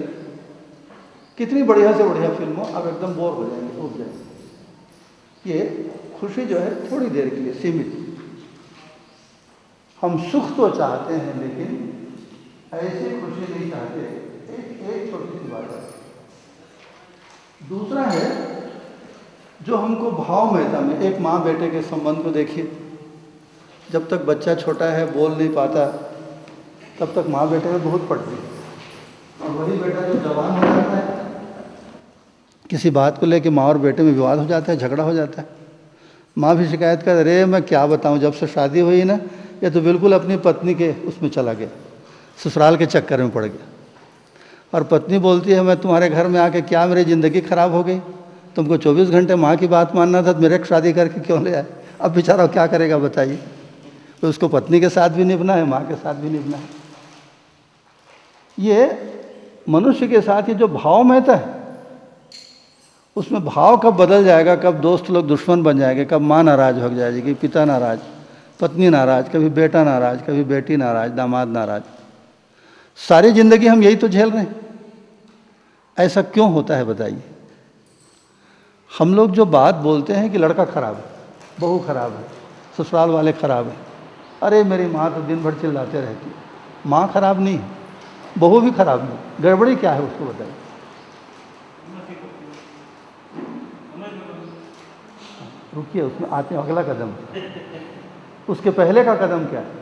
कितनी बढ़िया से बढ़िया फिल्म हो, आप एकदम बोर हो जाएंगे, उठ जाएंगे। ये खुशी जो है थोड़ी देर के लिए सीमित। हम सुख तो चाहते हैं लेकिन ऐसी खुशी नहीं चाहते। एक छोटी सी बात है। दूसरा है जो हमको भाव महता में, एक माँ बेटे के संबंध को देखिए। जब तक बच्चा छोटा है, बोल नहीं पाता, तब तक माँ बेटे में बहुत पड़ती है, और वही बेटा जो जवान हो जाता है, किसी बात को लेके माँ और बेटे में विवाद हो जाता है, झगड़ा हो जाता है। माँ भी शिकायत कर, अरे मैं क्या बताऊँ, जब से शादी हुई ना ये तो बिल्कुल अपनी पत्नी के उसमें चला गया, ससुराल के चक्कर में पड़ गया। और पत्नी बोलती है, मैं तुम्हारे घर में आके क्या मेरी ज़िंदगी ख़राब हो गई, तुमको 24 घंटे माँ की बात मानना था तो मेरे शादी करके क्यों ले आए। अब बेचारा क्या करेगा बताइए, तो उसको पत्नी के साथ भी निभना है, माँ के साथ भी निभना है। ये मनुष्य के साथ ये जो भाव महता है, उसमें भाव कब बदल जाएगा, कब दोस्त लोग दुश्मन बन जाएंगे, कब माँ नाराज़ हो जाएगी, पिता नाराज़, पत्नी नाराज़, कभी बेटा नाराज़, कभी बेटी नाराज़, दामाद नाराज़। सारी ज़िंदगी हम यही तो झेल रहे हैं। ऐसा क्यों होता है बताइए। हम लोग जो बात बोलते हैं कि लड़का खराब है, बहू खराब है, ससुराल वाले खराब है, अरे मेरी माँ तो दिन भर चिल्लाते रहती है। माँ खराब नहीं है, बहू भी खराब नहीं, गड़बड़ी क्या है उसको बताइए। रुकिए, उसमें आते हैं अगला कदम, उसके पहले का कदम क्या है।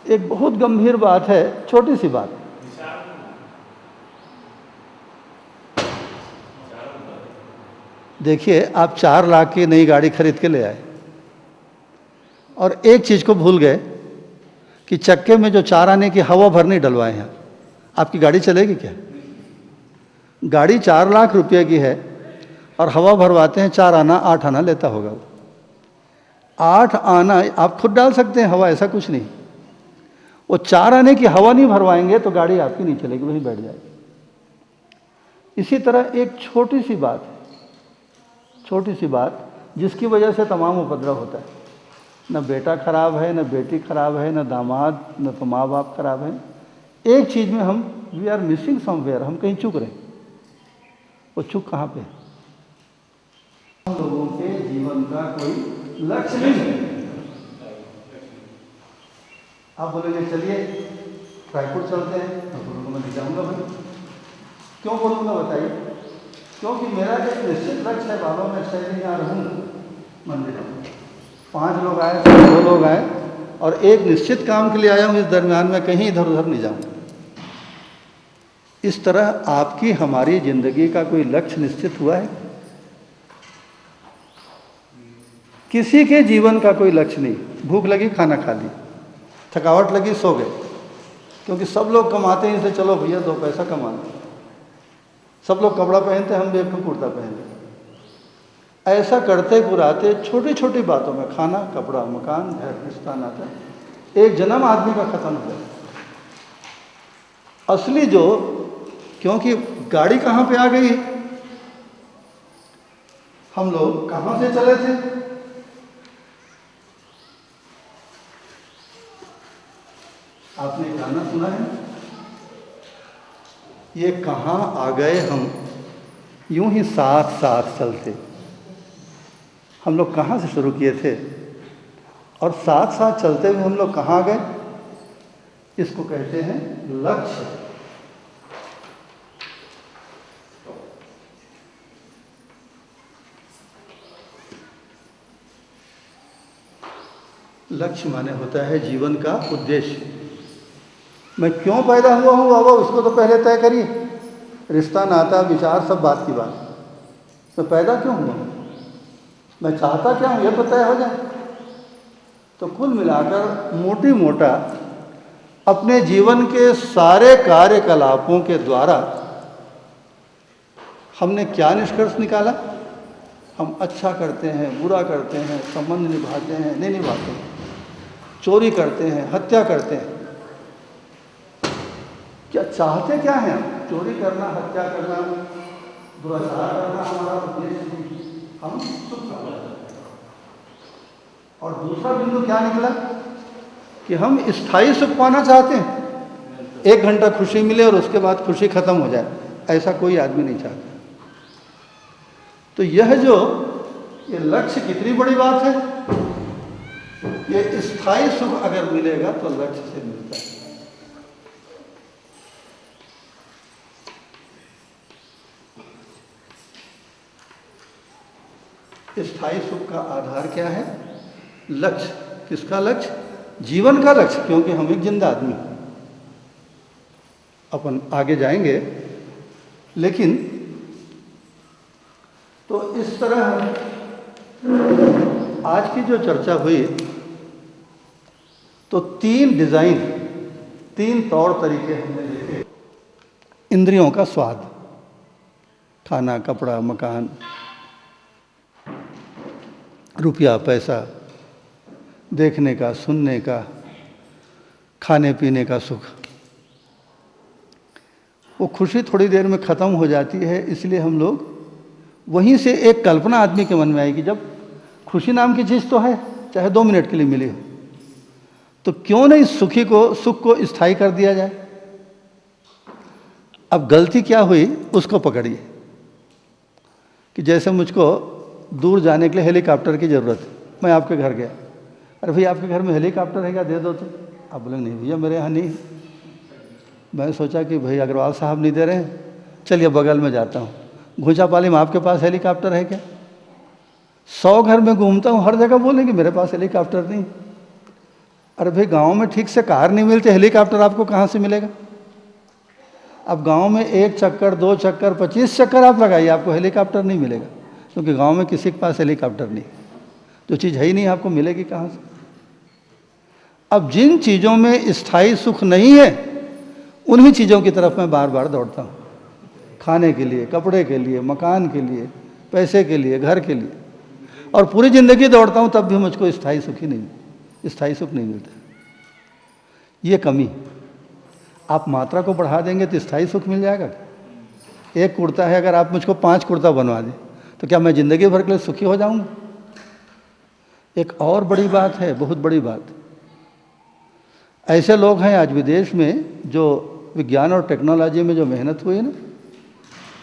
एक बहुत गंभीर बात है, छोटी सी बात। देखिए, आप 4 लाख की नई गाड़ी खरीद के ले आए और एक चीज़ को भूल गए कि चक्के में जो 4 आने की हवा भर नहीं डलवाए हैं, आपकी गाड़ी चलेगी क्या? गाड़ी 4 लाख रुपए की है और हवा भरवाते हैं 4 आना, 8 आना लेता होगा वो। 8 आना आप खुद डाल सकते हैं हवा, ऐसा कुछ नहीं। वो 4 आने की हवा नहीं भरवाएंगे तो गाड़ी आपकी नहीं चलेगी, वहीं बैठ जाएगी। इसी तरह एक छोटी सी बात है, छोटी सी बात जिसकी वजह से तमाम उपद्रव होता है। न बेटा खराब है, न बेटी खराब है, न दामाद, न तो माँ बाप खराब है। एक चीज़ में हम वी आर मिसिंग समवेयर, हम कहीं चूक रहे हैं। वो चूक कहाँ पे है? हम लोगों के जीवन का कोई लक्ष्य नहीं है। आप बोलेंगे चलिए रायपुर चलते हैं, तो बोलूँगा मैं नहीं जाऊँगा भाई। क्यों बोलूँगा बताइए? क्योंकि मेरा एक निश्चित लक्ष्य है, बाबा मैं 6 दिन यहाँ रहूँगा, मंदिर, 5 लोग आए, 2 लोग आए और एक निश्चित काम के लिए आया हूँ, इस दरमियान में कहीं इधर उधर नहीं जाऊँ। इस तरह आपकी हमारी जिंदगी का कोई लक्ष्य निश्चित हुआ है? किसी के जीवन का कोई लक्ष्य नहीं। भूख लगी खाना खा ली, थकावट लगी सो गए, क्योंकि सब लोग कमाते हैं, इसलिए चलो भैया 2 पैसा कमा लें। सब लोग कपड़ा पहनते, हम भी एक कुर्ता पहन लें। ऐसा करते पुराते छोटी छोटी बातों में, खाना, कपड़ा, मकान, घर, रिश्ता, नाता, एक जन्म आदमी का खत्म हो जाए। असली जो, क्योंकि गाड़ी कहाँ पे आ गई, हम लोग कहाँ से चले थे? आपने गाना सुना है, ये कहाँ आ गए हम, यूं ही साथ साथ चलते। हम लोग कहाँ से शुरू किए थे और साथ साथ चलते हुए हम लोग कहाँ गए? इसको कहते हैं लक्ष्य। लक्ष्य माने होता है जीवन का उद्देश्य। मैं क्यों पैदा हुआ हूँ बाबा, उसको तो पहले तय करिए। रिश्ता, नाता, विचार, सब बात की बात। मैं पैदा क्यों हुआ, मैं चाहता क्या हूँ, ये तो तय हो जाए। तो कुल मिलाकर मोटी मोटा अपने जीवन के सारे कार्यकलापों के द्वारा हमने क्या निष्कर्ष निकाला? हम अच्छा करते हैं, बुरा करते हैं, संबंध निभाते हैं, नहीं निभाते हैं, चोरी करते हैं, हत्या करते हैं। क्या चाहते क्या हैं हम? चोरी करना, हत्या करना, दुराचार करना हमारा उद्देश्य नहीं, हम सुख चाहते हैं। और दूसरा बिंदु क्या निकला कि हम स्थायी सुख पाना चाहते हैं। 1 घंटा खुशी मिले और उसके बाद खुशी खत्म हो जाए, ऐसा कोई आदमी नहीं चाहता। तो यह जो ये लक्ष्य कितनी बड़ी बात है। ये स्थायी सुख अगर मिलेगा तो लक्ष्य से मिलता है। स्थायी सुख का आधार क्या है? लक्ष्य। किसका लक्ष्य? जीवन का लक्ष्य, क्योंकि हम एक जिंदा आदमी। अपन आगे जाएंगे, लेकिन तो इस तरह आज की जो चर्चा हुई, तो 3 डिजाइन, 3 तौर तरीके हमने देखे। इंद्रियों का स्वाद, खाना, कपड़ा, मकान, रुपया, पैसा, देखने का, सुनने का, खाने पीने का सुख। वो खुशी थोड़ी देर में ख़त्म हो जाती है, इसलिए हम लोग वहीं से एक कल्पना आदमी के मन में आएगी, जब खुशी नाम की चीज़ तो है, चाहे 2 मिनट के लिए मिली हो, तो क्यों नहीं सुख को स्थायी कर दिया जाए। अब गलती क्या हुई उसको पकड़िए, कि जैसे मुझको दूर जाने के लिए हेलीकॉप्टर की ज़रूरत है, मैं आपके घर गया, अरे भैया आपके घर में हेलीकॉप्टर है क्या, दे दो। तो आप बोले नहीं भैया मेरे यहाँ नहीं। मैं सोचा कि भाई अग्रवाल साहब नहीं दे रहे हैं, चलिए बगल में जाता हूँ, घोचापाली में आपके पास हेलीकॉप्टर है क्या? 100 घर में घूमता हूँ, हर जगह बोलेंगे मेरे पास हेलीकॉप्टर नहीं। अरे भाई गांव में ठीक से कार नहीं मिलती, हेलीकॉप्टर आपको कहाँ से मिलेगा? अब गांव में 1 चक्कर, 2 चक्कर, 25 चक्कर आप लगाइए, आपको हेलीकॉप्टर नहीं मिलेगा, क्योंकि गांव में किसी के पास हेलीकॉप्टर नहीं। जो चीज़ है ही नहीं, आपको मिलेगी कहाँ से? अब जिन चीज़ों में स्थायी सुख नहीं है, उन्हीं चीज़ों की तरफ मैं बार बार दौड़ता हूँ। खाने के लिए, कपड़े के लिए, मकान के लिए, पैसे के लिए, घर के लिए, और पूरी ज़िंदगी दौड़ता हूँ, तब भी मुझको स्थायी सुख नहीं मिलता। ये कमी। आप मात्रा को बढ़ा देंगे तो स्थायी सुख मिल जाएगा। 1 कुर्ता है, अगर आप मुझको 5 कुर्ता बनवा दें, तो क्या मैं ज़िंदगी भर के लिए सुखी हो जाऊँगा? एक और बड़ी बात है, बहुत बड़ी बात, ऐसे लोग हैं आज विदेश में जो विज्ञान और टेक्नोलॉजी में जो मेहनत हुई है ना,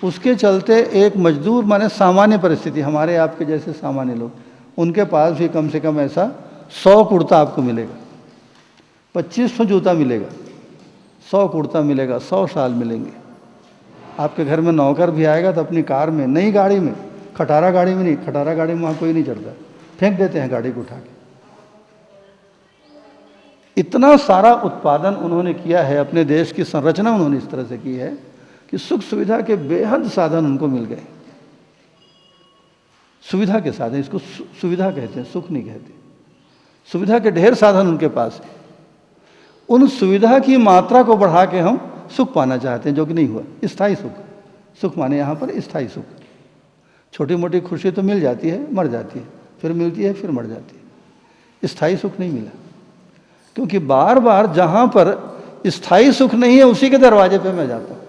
उसके चलते एक मजदूर माने सामान्य परिस्थिति, हमारे आपके जैसे सामान्य लोग, उनके पास भी कम से कम ऐसा 100 कुर्ता आपको मिलेगा, 2500 जूता मिलेगा, 100 कुर्ता मिलेगा, 100 शाल मिलेंगे। आपके घर में नौकर भी आएगा तो अपनी कार में, नई गाड़ी में, खटारा गाड़ी में नहीं, खटारा गाड़ी में वहाँ कोई नहीं चढ़ता, फेंक देते हैं गाड़ी को उठा के। इतना सारा उत्पादन उन्होंने किया है, अपने देश की संरचना उन्होंने इस तरह से की है कि सुख सुविधा के बेहद साधन उनको मिल गए। सुविधा के साधन, इसको सुविधा कहते हैं, सुख नहीं कहते। सुविधा के ढेर साधन उनके पास है। उन सुविधा की मात्रा को बढ़ा के हम सुख पाना चाहते हैं, जो कि नहीं हुआ। स्थायी सुख, सुख माने यहाँ पर स्थायी सुख। छोटी मोटी खुशी तो मिल जाती है, मर जाती है, फिर मिलती है, फिर मर जाती है। स्थायी सुख नहीं मिला, क्योंकि बार बार जहाँ पर स्थायी सुख नहीं है उसी के दरवाजे पे मैं जाता हूँ।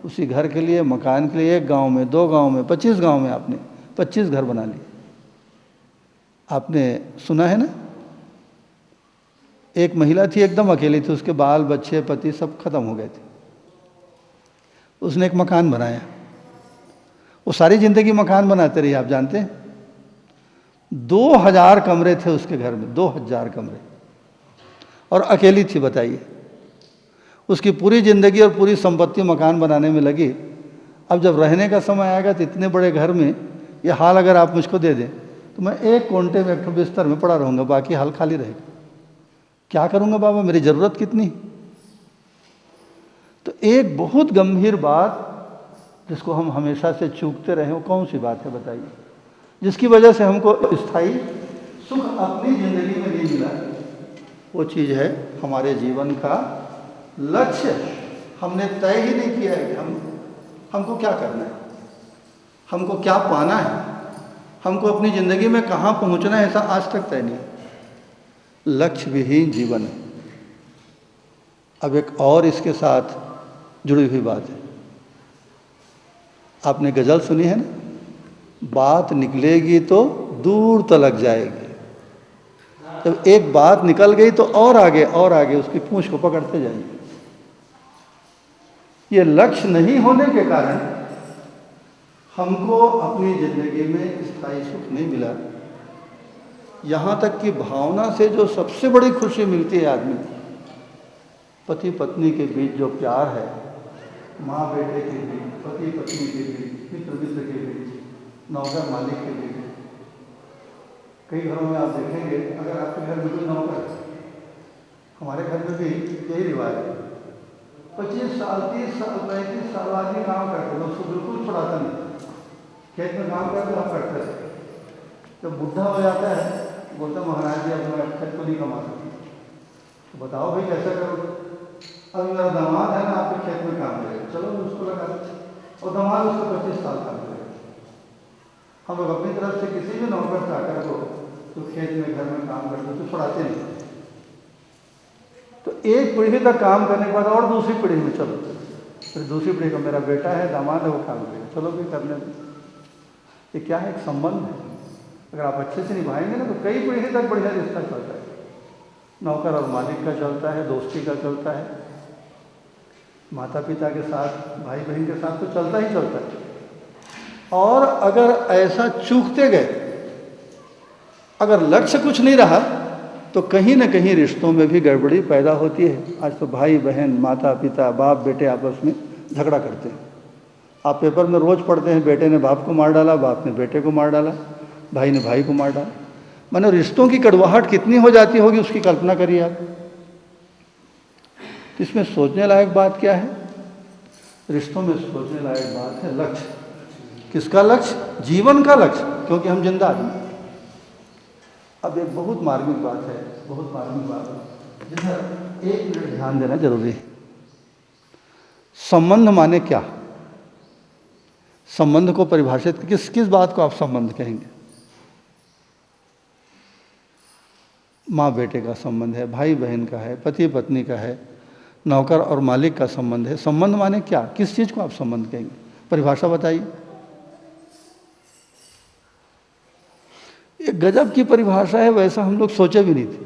उसी घर के लिए, मकान के लिए, 1 गांव में, 2 गांव में, 25 गांव में आपने 25 घर बना लिए। आपने सुना है ना, एक महिला थी, एकदम अकेली थी, उसके बाल बच्चे पति सब खत्म हो गए थे। उसने एक मकान बनाया, वो सारी जिंदगी मकान बनाते रही। आप जानते हैं 2000 कमरे थे उसके घर में, 2000 कमरे, और अकेली थी। बताइए, उसकी पूरी जिंदगी और पूरी संपत्ति मकान बनाने में लगी। अब जब रहने का समय आएगा तो इतने बड़े घर में ये हाल अगर आप मुझको दे दें तो मैं एक कोने में, एक बिस्तर में पड़ा रहूँगा, बाकी हाल खाली रहेगा। क्या करूँगा बाबा, मेरी ज़रूरत कितनी। तो एक बहुत गंभीर बात जिसको हम हमेशा से चूकते रहे, वो कौन सी बात है बताइए, जिसकी वजह से हमको स्थायी सुख अपनी ज़िंदगी में नहीं मिला। वो चीज़ है हमारे जीवन का लक्ष्य। हमने तय ही नहीं किया है कि हमको क्या करना है, हमको क्या पाना है, हमको अपनी ज़िंदगी में कहाँ पहुँचना है, ऐसा आज तक तय नहीं। लक्ष्य विहीन जीवन है। अब एक और इसके साथ जुड़ी हुई बात है, आपने गज़ल सुनी है ना, बात निकलेगी तो दूर तलक जाएगी। जब एक बात निकल गई तो और आगे और आगे उसकी पूंछ को पकड़ते जाएंगे। ये लक्ष्य नहीं होने के कारण हमको अपनी ज़िंदगी में स्थायी सुख नहीं मिला। यहाँ तक कि भावना से जो सबसे बड़ी खुशी मिलती है आदमी को, पति पत्नी के बीच जो प्यार है, माँ बेटे के बीच, पति पत्नी के बीच, मित्र मित्र के बीच, नौकर मालिक के बीच। कई घरों में आप देखेंगे, अगर आपके घर में कोई नौकर, हमारे घर में भी यही रिवाज है, 25 साल 30 साल 35 साल आदमी काम करते हैं, उसको बिल्कुल छुड़ाता नहीं। खेत में काम करते हम करते हैं, जब बुढ़ा हो जाता है बोलता महाराज जी अब मैं खेत को नहीं कमा सकती। तो बताओ भाई कैसा करोगे। अब मेरा दामाद है ना आपके खेत में काम करेगा, चलो उसको लगा, और दामाद उसको 25 साल काम करेगा। हम लोग अपनी तरफ से किसी भी नौकर चाकर को तो खेत में घर में काम करते तो छुड़ाते नहीं। तो एक पीढ़ी तक काम करने के बाद और दूसरी पीढ़ी में चलो, फिर दूसरी पीढ़ी का मेरा बेटा है, दामाद है, वो काम करेगा, चलो भी करने में। ये क्या है, एक संबंध है। अगर आप अच्छे से निभाएंगे ना तो कई पीढ़ी तक बढ़िया रिश्ता चलता है। नौकर और मालिक का चलता है, दोस्ती का चलता है, माता पिता के साथ, भाई बहन के साथ तो चलता ही चलता है। और अगर ऐसा चूकते गए, अगर लक्ष्य कुछ नहीं रहा तो कहीं ना कहीं रिश्तों में भी गड़बड़ी पैदा होती है। आज तो भाई बहन, माता पिता, बाप बेटे आपस में झगड़ा करते हैं। आप पेपर में रोज़ पढ़ते हैं, बेटे ने बाप को मार डाला, बाप ने बेटे को मार डाला, भाई ने भाई को मार डाला। माने रिश्तों की कड़वाहट कितनी हो जाती होगी उसकी कल्पना करिए आप। इसमें सोचने लायक बात क्या है, रिश्तों में सोचने लायक बात है लक्ष्य। किसका लक्ष्य? जीवन का लक्ष्य, क्योंकि हम जिंदा आदमी। अब एक बहुत मार्मिक बात है, बहुत मार्मिक बात है, जिस पर 1 मिनट ध्यान देना जरूरी है। संबंध माने क्या? संबंध को परिभाषित किस बात को आप संबंध कहेंगे? माँ बेटे का संबंध है, भाई बहन का है, पति पत्नी का है, नौकर और मालिक का संबंध है। संबंध माने क्या? किस चीज़ को आप संबंध कहेंगे? परिभाषा बताइए। एक गजब की परिभाषा है, वैसा हम लोग सोचे भी नहीं थे।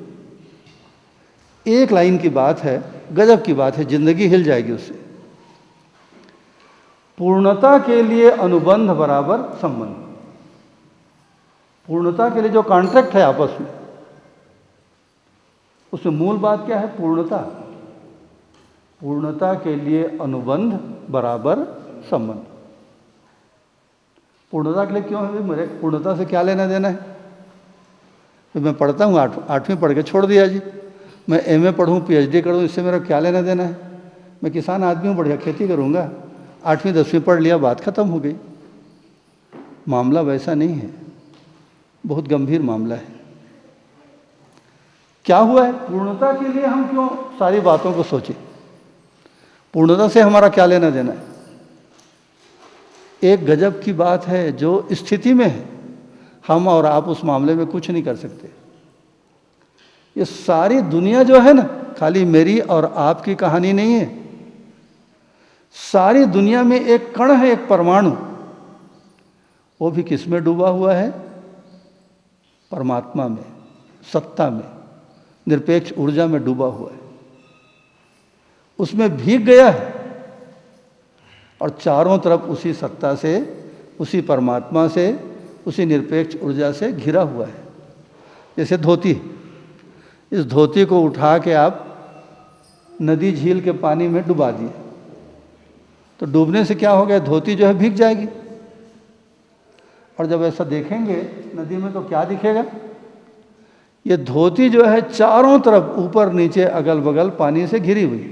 1 लाइन की बात है, गजब की बात है, जिंदगी हिल जाएगी उससे। पूर्णता के लिए अनुबंध बराबर संबंध। पूर्णता के लिए जो कॉन्ट्रैक्ट है आपस में, उसमें मूल बात क्या है? पूर्णता। पूर्णता के लिए अनुबंध बराबर संबंध। पूर्णता के लिए क्यों है? मेरे पूर्णता से क्या लेना देना है? तो मैं पढ़ता हूँ, 8वीं पढ़ के छोड़ दिया जी। मैं एमए पढ़ूँ, पीएचडी करूँ, इससे मेरा क्या लेना देना है? मैं किसान आदमी हूँ, बढ़िया खेती करूँगा। 8वीं 10वीं पढ़ लिया, बात खत्म हो गई। मामला वैसा नहीं है, बहुत गंभीर मामला है। क्या हुआ है? पूर्णता के लिए हम क्यों सारी बातों को सोचें? पूर्णता से हमारा क्या लेना देना है? एक गजब की बात है, जो स्थिति में है हम और आप उस मामले में कुछ नहीं कर सकते। ये सारी दुनिया जो है ना, खाली मेरी और आपकी कहानी नहीं है। सारी दुनिया में एक कण है, एक परमाणु, वो भी किस में डूबा हुआ है? परमात्मा में, सत्ता में, निरपेक्ष ऊर्जा में डूबा हुआ है। उसमें भीग गया है और चारों तरफ उसी सत्ता से, उसी परमात्मा से, उसी निरपेक्ष ऊर्जा से घिरा हुआ है। जैसे धोती, इस धोती को उठा के आप नदी झील के पानी में डुबा दिए, तो डूबने से क्या हो गया? धोती जो है भीग जाएगी। और जब ऐसा देखेंगे नदी में तो क्या दिखेगा? ये धोती जो है चारों तरफ ऊपर नीचे अगल बगल पानी से घिरी हुई।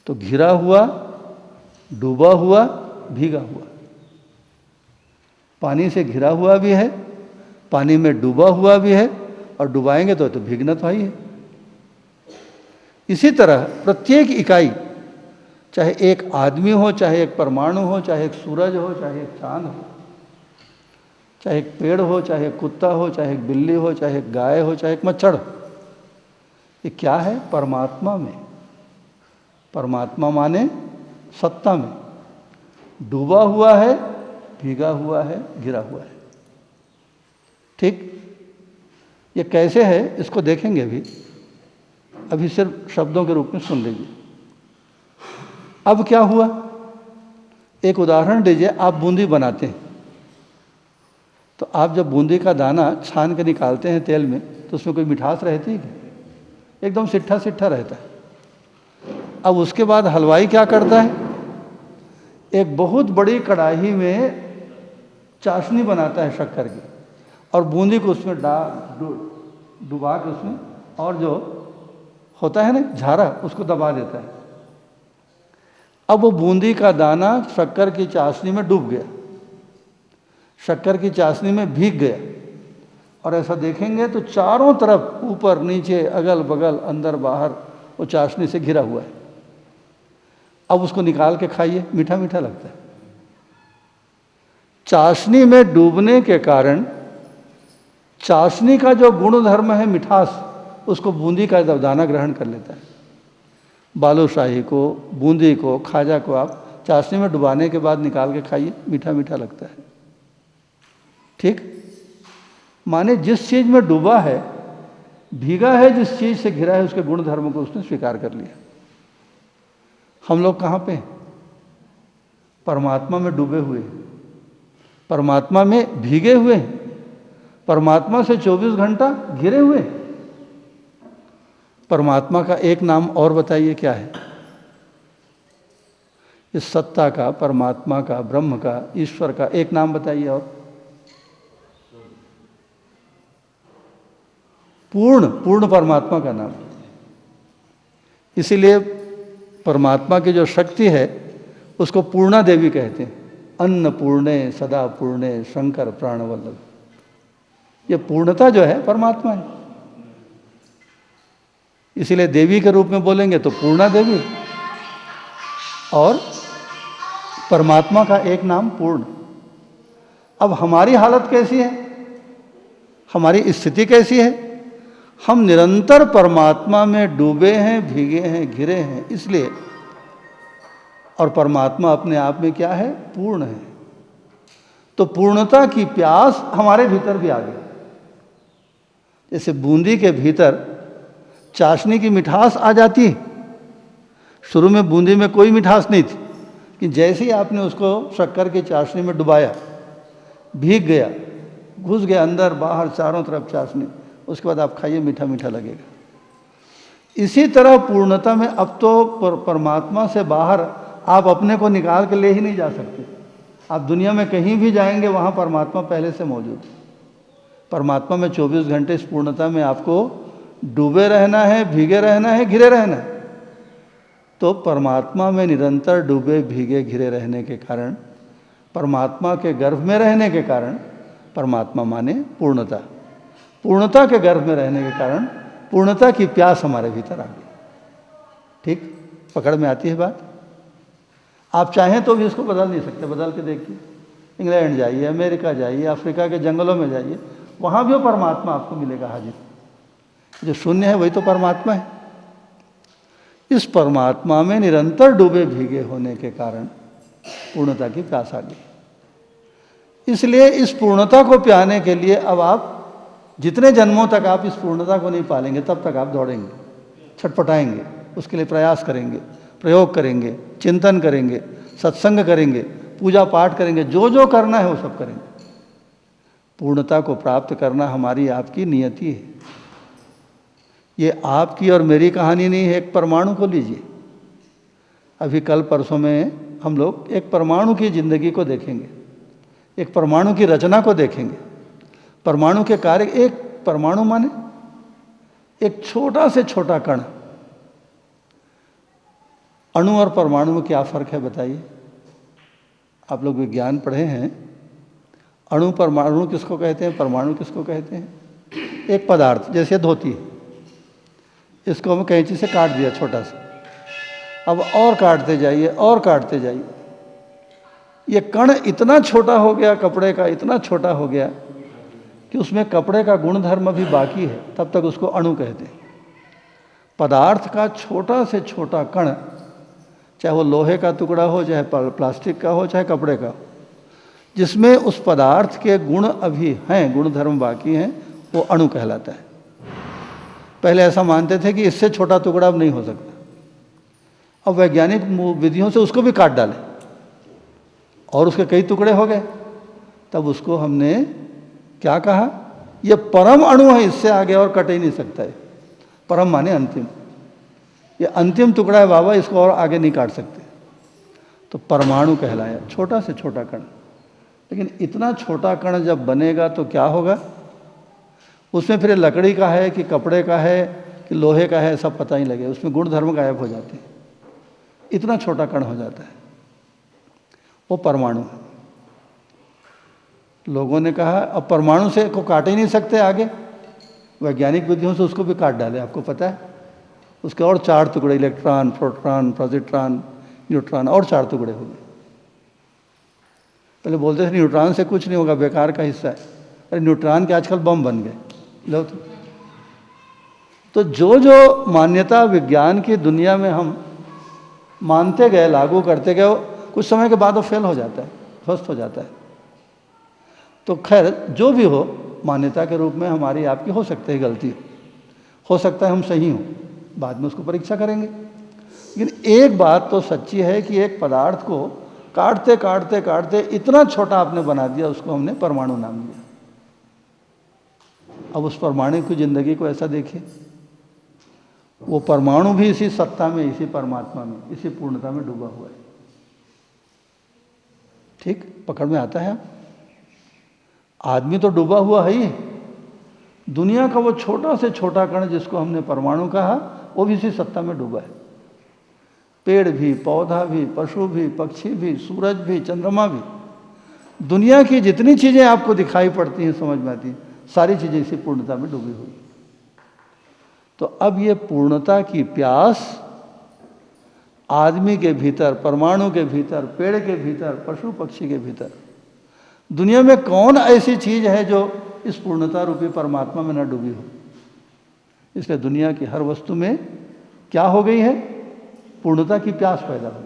तो घिरा हुआ, डूबा हुआ, भीगा हुआ। पानी से घिरा हुआ भी है, पानी में डूबा हुआ भी है, और डुबाएंगे तो भीगना तो ही है। इसी तरह प्रत्येक इकाई, चाहे एक आदमी हो, चाहे एक परमाणु हो, चाहे एक सूरज हो, चाहे एक चांद हो, चाहे एक पेड़ हो, चाहे एक कुत्ता हो, चाहे एक बिल्ली हो, चाहे एक गाय हो, चाहे एक मच्छर, ये क्या है? परमात्मा में। परमात्मा माने सत्ता में डूबा हुआ है, भीगा हुआ है, घिरा हुआ है। ठीक? ये कैसे है इसको देखेंगे अभी सिर्फ शब्दों के रूप में सुन लीजिए। अब क्या हुआ? एक उदाहरण दीजिए। आप बूंदी बनाते हैं, तो आप जब बूंदी का दाना छान के निकालते हैं तेल में, तो उसमें कोई मिठास रहती है क्या? एकदम सिट्ठा सिट्ठा रहता है। अब उसके बाद हलवाई क्या करता है? एक बहुत बड़ी कढ़ाई में चाशनी बनाता है शक्कर की, और बूंदी को उसमें डुबा के उसमें, और जो होता है ना झारा, उसको दबा देता है। अब वो बूंदी का दाना शक्कर की चाशनी में डूब गया, शक्कर की चाशनी में भीग गया, और ऐसा देखेंगे तो चारों तरफ ऊपर नीचे अगल बगल अंदर बाहर वो चाशनी से घिरा हुआ है। अब उसको निकाल के खाइए, मीठा मीठा लगता है। चाशनी में डूबने के कारण चाशनी का जो गुण धर्म है मिठास, उसको बूंदी का दाना ग्रहण कर लेता है। बालूशाही को, बूंदी को, खाजा को आप चाशनी में डुबाने के बाद निकाल के खाइए, मीठा मीठा लगता है। ठीक? माने जिस चीज में डूबा है, भीगा है, जिस चीज से घिरा है, उसके गुण धर्म को उसने स्वीकार कर लिया। हम लोग कहाँ पे? परमात्मा में डूबे हुए, परमात्मा में भीगे हुए, परमात्मा से 24 घंटा घिरे हुए। परमात्मा का एक नाम और बताइए क्या है? इस सत्ता का, परमात्मा का, ब्रह्म का, ईश्वर का एक नाम बताइए। और पूर्ण परमात्मा का नाम। इसीलिए परमात्मा की जो शक्ति है उसको पूर्णा देवी कहते हैं। अन्नपूर्णे सदा पूर्णे शंकर प्राणवल्लभ। ये पूर्णता जो है परमात्मा है। इसीलिए देवी के रूप में बोलेंगे तो पूर्णा देवी, और परमात्मा का एक नाम पूर्ण। अब हमारी हालत कैसी है? हमारी स्थिति कैसी है? हम निरंतर परमात्मा में डूबे हैं, भीगे हैं, घिरे हैं, इसलिए। और परमात्मा अपने आप में क्या है? पूर्ण है। तो पूर्णता की प्यास हमारे भीतर भी आ गई। जैसे बूंदी के भीतर चाशनी की मिठास आ जाती है। शुरू में बूंदी में कोई मिठास नहीं थी, कि जैसे ही आपने उसको शक्कर की चाशनी में डुबाया, भीग गया, घुस गया अंदर बाहर चारों तरफ चाशनी, उसके बाद आप खाइए, मीठा मीठा लगेगा। इसी तरह पूर्णता में अब तो परमात्मा से बाहर आप अपने को निकाल के ले ही नहीं जा सकते। आप दुनिया में कहीं भी जाएंगे, वहाँ परमात्मा पहले से मौजूद है। परमात्मा में 24 घंटे इस पूर्णता में आपको डूबे रहना है, भीगे रहना है, घिरे रहना है। तो परमात्मा में निरंतर डूबे भीगे घिरे रहने के कारण, परमात्मा के गर्भ में रहने के कारण, परमात्मा माने पूर्णता, पूर्णता के गर्भ में रहने के कारण पूर्णता की प्यास हमारे भीतर आ गई। ठीक पकड़ में आती है बात? आप चाहें तो भी इसको बदल नहीं सकते। बदल के देखिए, इंग्लैंड जाइए, अमेरिका जाइए, अफ्रीका के जंगलों में जाइए, वहाँ भी वो परमात्मा आपको मिलेगा हाजिर। जो शून्य है वही तो परमात्मा है। इस परमात्मा में निरंतर डूबे भीगे होने के कारण पूर्णता की प्यास आ गई। इसलिए इस पूर्णता को पाने के लिए अब आप जितने जन्मों तक आप इस पूर्णता को नहीं पालेंगे तब तक आप दौड़ेंगे, छटपटाएंगे, उसके लिए प्रयास करेंगे, प्रयोग करेंगे, चिंतन करेंगे, सत्संग करेंगे, पूजा पाठ करेंगे, जो जो करना है वो सब करेंगे। पूर्णता को प्राप्त करना हमारी आपकी नियति है। ये आपकी और मेरी कहानी नहीं है। एक परमाणु को लीजिए, अभी कल परसों में हम लोग एक परमाणु की जिंदगी को देखेंगे, एक परमाणु की रचना को देखेंगे, परमाणु के कार्य। एक परमाणु माने एक छोटा से छोटा कण। अणु और परमाणु में क्या फर्क है बताइए? आप लोग विज्ञान पढ़े हैं। अणु परमाणु किसको कहते हैं, परमाणु किसको कहते हैं? एक पदार्थ जैसे धोती है, इसको हम कैंची से काट दिया छोटा सा, अब और काटते जाइए और काटते जाइए, ये कण इतना छोटा हो गया, कपड़े का इतना छोटा हो गया कि उसमें कपड़े का गुणधर्म भी बाकी है, तब तक उसको अणु कहते हैं। पदार्थ का छोटा से छोटा कण, चाहे वो लोहे का टुकड़ा हो, चाहे प्लास्टिक का हो, चाहे कपड़े का हो, जिसमें उस पदार्थ के गुण अभी हैं, गुणधर्म बाकी हैं, वो अणु कहलाता है। पहले ऐसा मानते थे कि इससे छोटा टुकड़ा अब नहीं हो सकता। अब वैज्ञानिक विधियों से उसको भी काट डाले और उसके कई टुकड़े हो गए। तब उसको हमने क्या कहा? ये परम अणु है, इससे आगे और कट ही नहीं सकता है। परम माने अंतिम, ये अंतिम टुकड़ा है बाबा, इसको और आगे नहीं काट सकते। तो परमाणु कहलाया, छोटा से छोटा कण। लेकिन इतना छोटा कण जब बनेगा तो क्या होगा? उसमें फिर लकड़ी का है कि कपड़े का है कि लोहे का है, सब पता ही लगे, उसमें गुण धर्म गायब हो जाते हैं। इतना छोटा कण हो जाता है, वो परमाणु है। लोगों ने कहा अब परमाणु से को काट ही नहीं सकते आगे, वैज्ञानिक विधियों से उसको भी काट डाले। आपको पता है उसके और 4 टुकड़े, इलेक्ट्रॉन, प्रोटॉन, पॉजिट्रॉन, न्यूट्रॉन, और 4 टुकड़े हो गए। पहले बोलते थे न्यूट्रॉन से कुछ नहीं होगा, बेकार का हिस्सा है। अरे न्यूट्रॉन के आजकल बम बन गए। लो तो जो जो मान्यता विज्ञान की दुनिया में हम मानते गए, लागू करते गए, कुछ समय के बाद वो फेल हो जाता है, ध्वस्त हो जाता है। तो खैर जो भी हो, मान्यता के रूप में हमारी आपकी हो सकती है गलती, हो सकता है हम सही हों, बाद में उसको परीक्षा करेंगे। लेकिन एक बात तो सच्ची है कि एक पदार्थ को काटते काटते काटते इतना छोटा आपने बना दिया, उसको हमने परमाणु नाम दिया। अब उस परमाणु की जिंदगी को ऐसा देखिए, वो परमाणु भी इसी सत्ता में, इसी परमात्मा में, इसी पूर्णता में डूबा हुआ है। ठीक पकड़ में आता है? आदमी तो डूबा हुआ है ही। दुनिया का वो छोटा से छोटा कण जिसको हमने परमाणु कहा, वो भी इसी सत्ता में डूबा है। पेड़ भी, पौधा भी, पशु भी, पक्षी भी, सूरज भी, चंद्रमा भी, दुनिया की जितनी चीजें आपको दिखाई पड़ती हैं, समझ में आती हैं, सारी चीजें इसी पूर्णता में डूबी हुई। तो अब ये पूर्णता की प्यास आदमी के भीतर, परमाणु के भीतर, पेड़ के भीतर, पशु पक्षी के भीतर, दुनिया में कौन ऐसी चीज है जो इस पूर्णता रूपी परमात्मा में न डूबी हो? इसलिए दुनिया की हर वस्तु में क्या हो गई है? पूर्णता की प्यास पैदा हुई।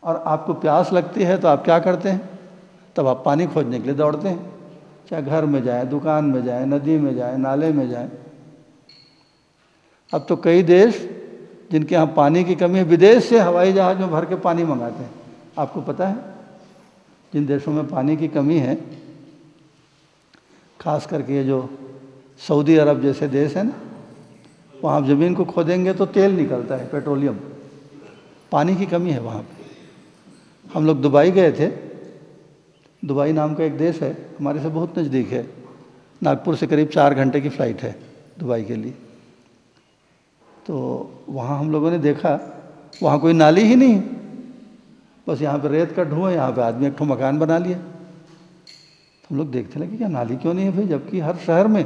और आपको प्यास लगती है तो आप क्या करते हैं? तब आप पानी खोजने के लिए दौड़ते हैं, चाहे घर में जाए, दुकान में जाए, नदी में जाए, नाले में जाए। अब तो कई देश जिनके यहाँ पानी की कमी है, विदेश से हवाई जहाज में भर के पानी मंगाते हैं। आपको पता है जिन देशों में पानी की कमी है, खास करके ये जो सऊदी अरब जैसे देश है ना, वहाँ आप ज़मीन को खोदेंगे तो तेल निकलता है, पेट्रोलियम। पानी की कमी है वहाँ पे। हम लोग दुबई गए थे। दुबई नाम का एक देश है, हमारे से बहुत नज़दीक है। नागपुर से करीब 4 घंटे की फ़्लाइट है दुबई के लिए। तो वहाँ हम लोगों ने देखा वहाँ कोई नाली ही नहीं, बस यहाँ पे रेत का ढूंढ है, यहाँ पे आदमी एक ठो मकान बना लिया। तो हम लोग देखते लगे क्या नाली क्यों नहीं है भाई, जबकि हर शहर में,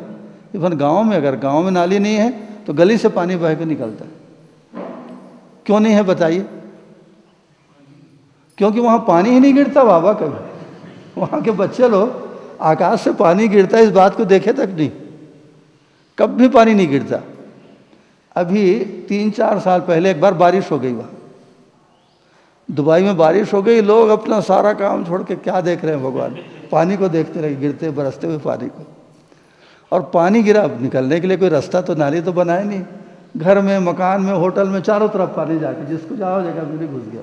इवन गांव में, अगर गांव में नाली नहीं है तो गली से पानी बह के निकलता है। क्यों नहीं है बताइए? क्योंकि वहाँ पानी ही नहीं गिरता बाबा कभी। वहाँ के बच्चे लोग आकाश से पानी गिरता है इस बात को देखे तक नहीं, कभी पानी नहीं गिरता। अभी 3-4 साल पहले एक बार बारिश हो गई, वहाँ दुबई में बारिश हो गई, लोग अपना सारा काम छोड़ के क्या देख रहे हैं भगवान, पानी को देखते रहे, गिरते बरसते हुए पानी को। और पानी गिरा, अब निकलने के लिए कोई रास्ता तो नाली तो बनाए नहीं, घर में, मकान में, होटल में, चारों तरफ पानी जाके जिसको जाओ जगह में भी घुस गया।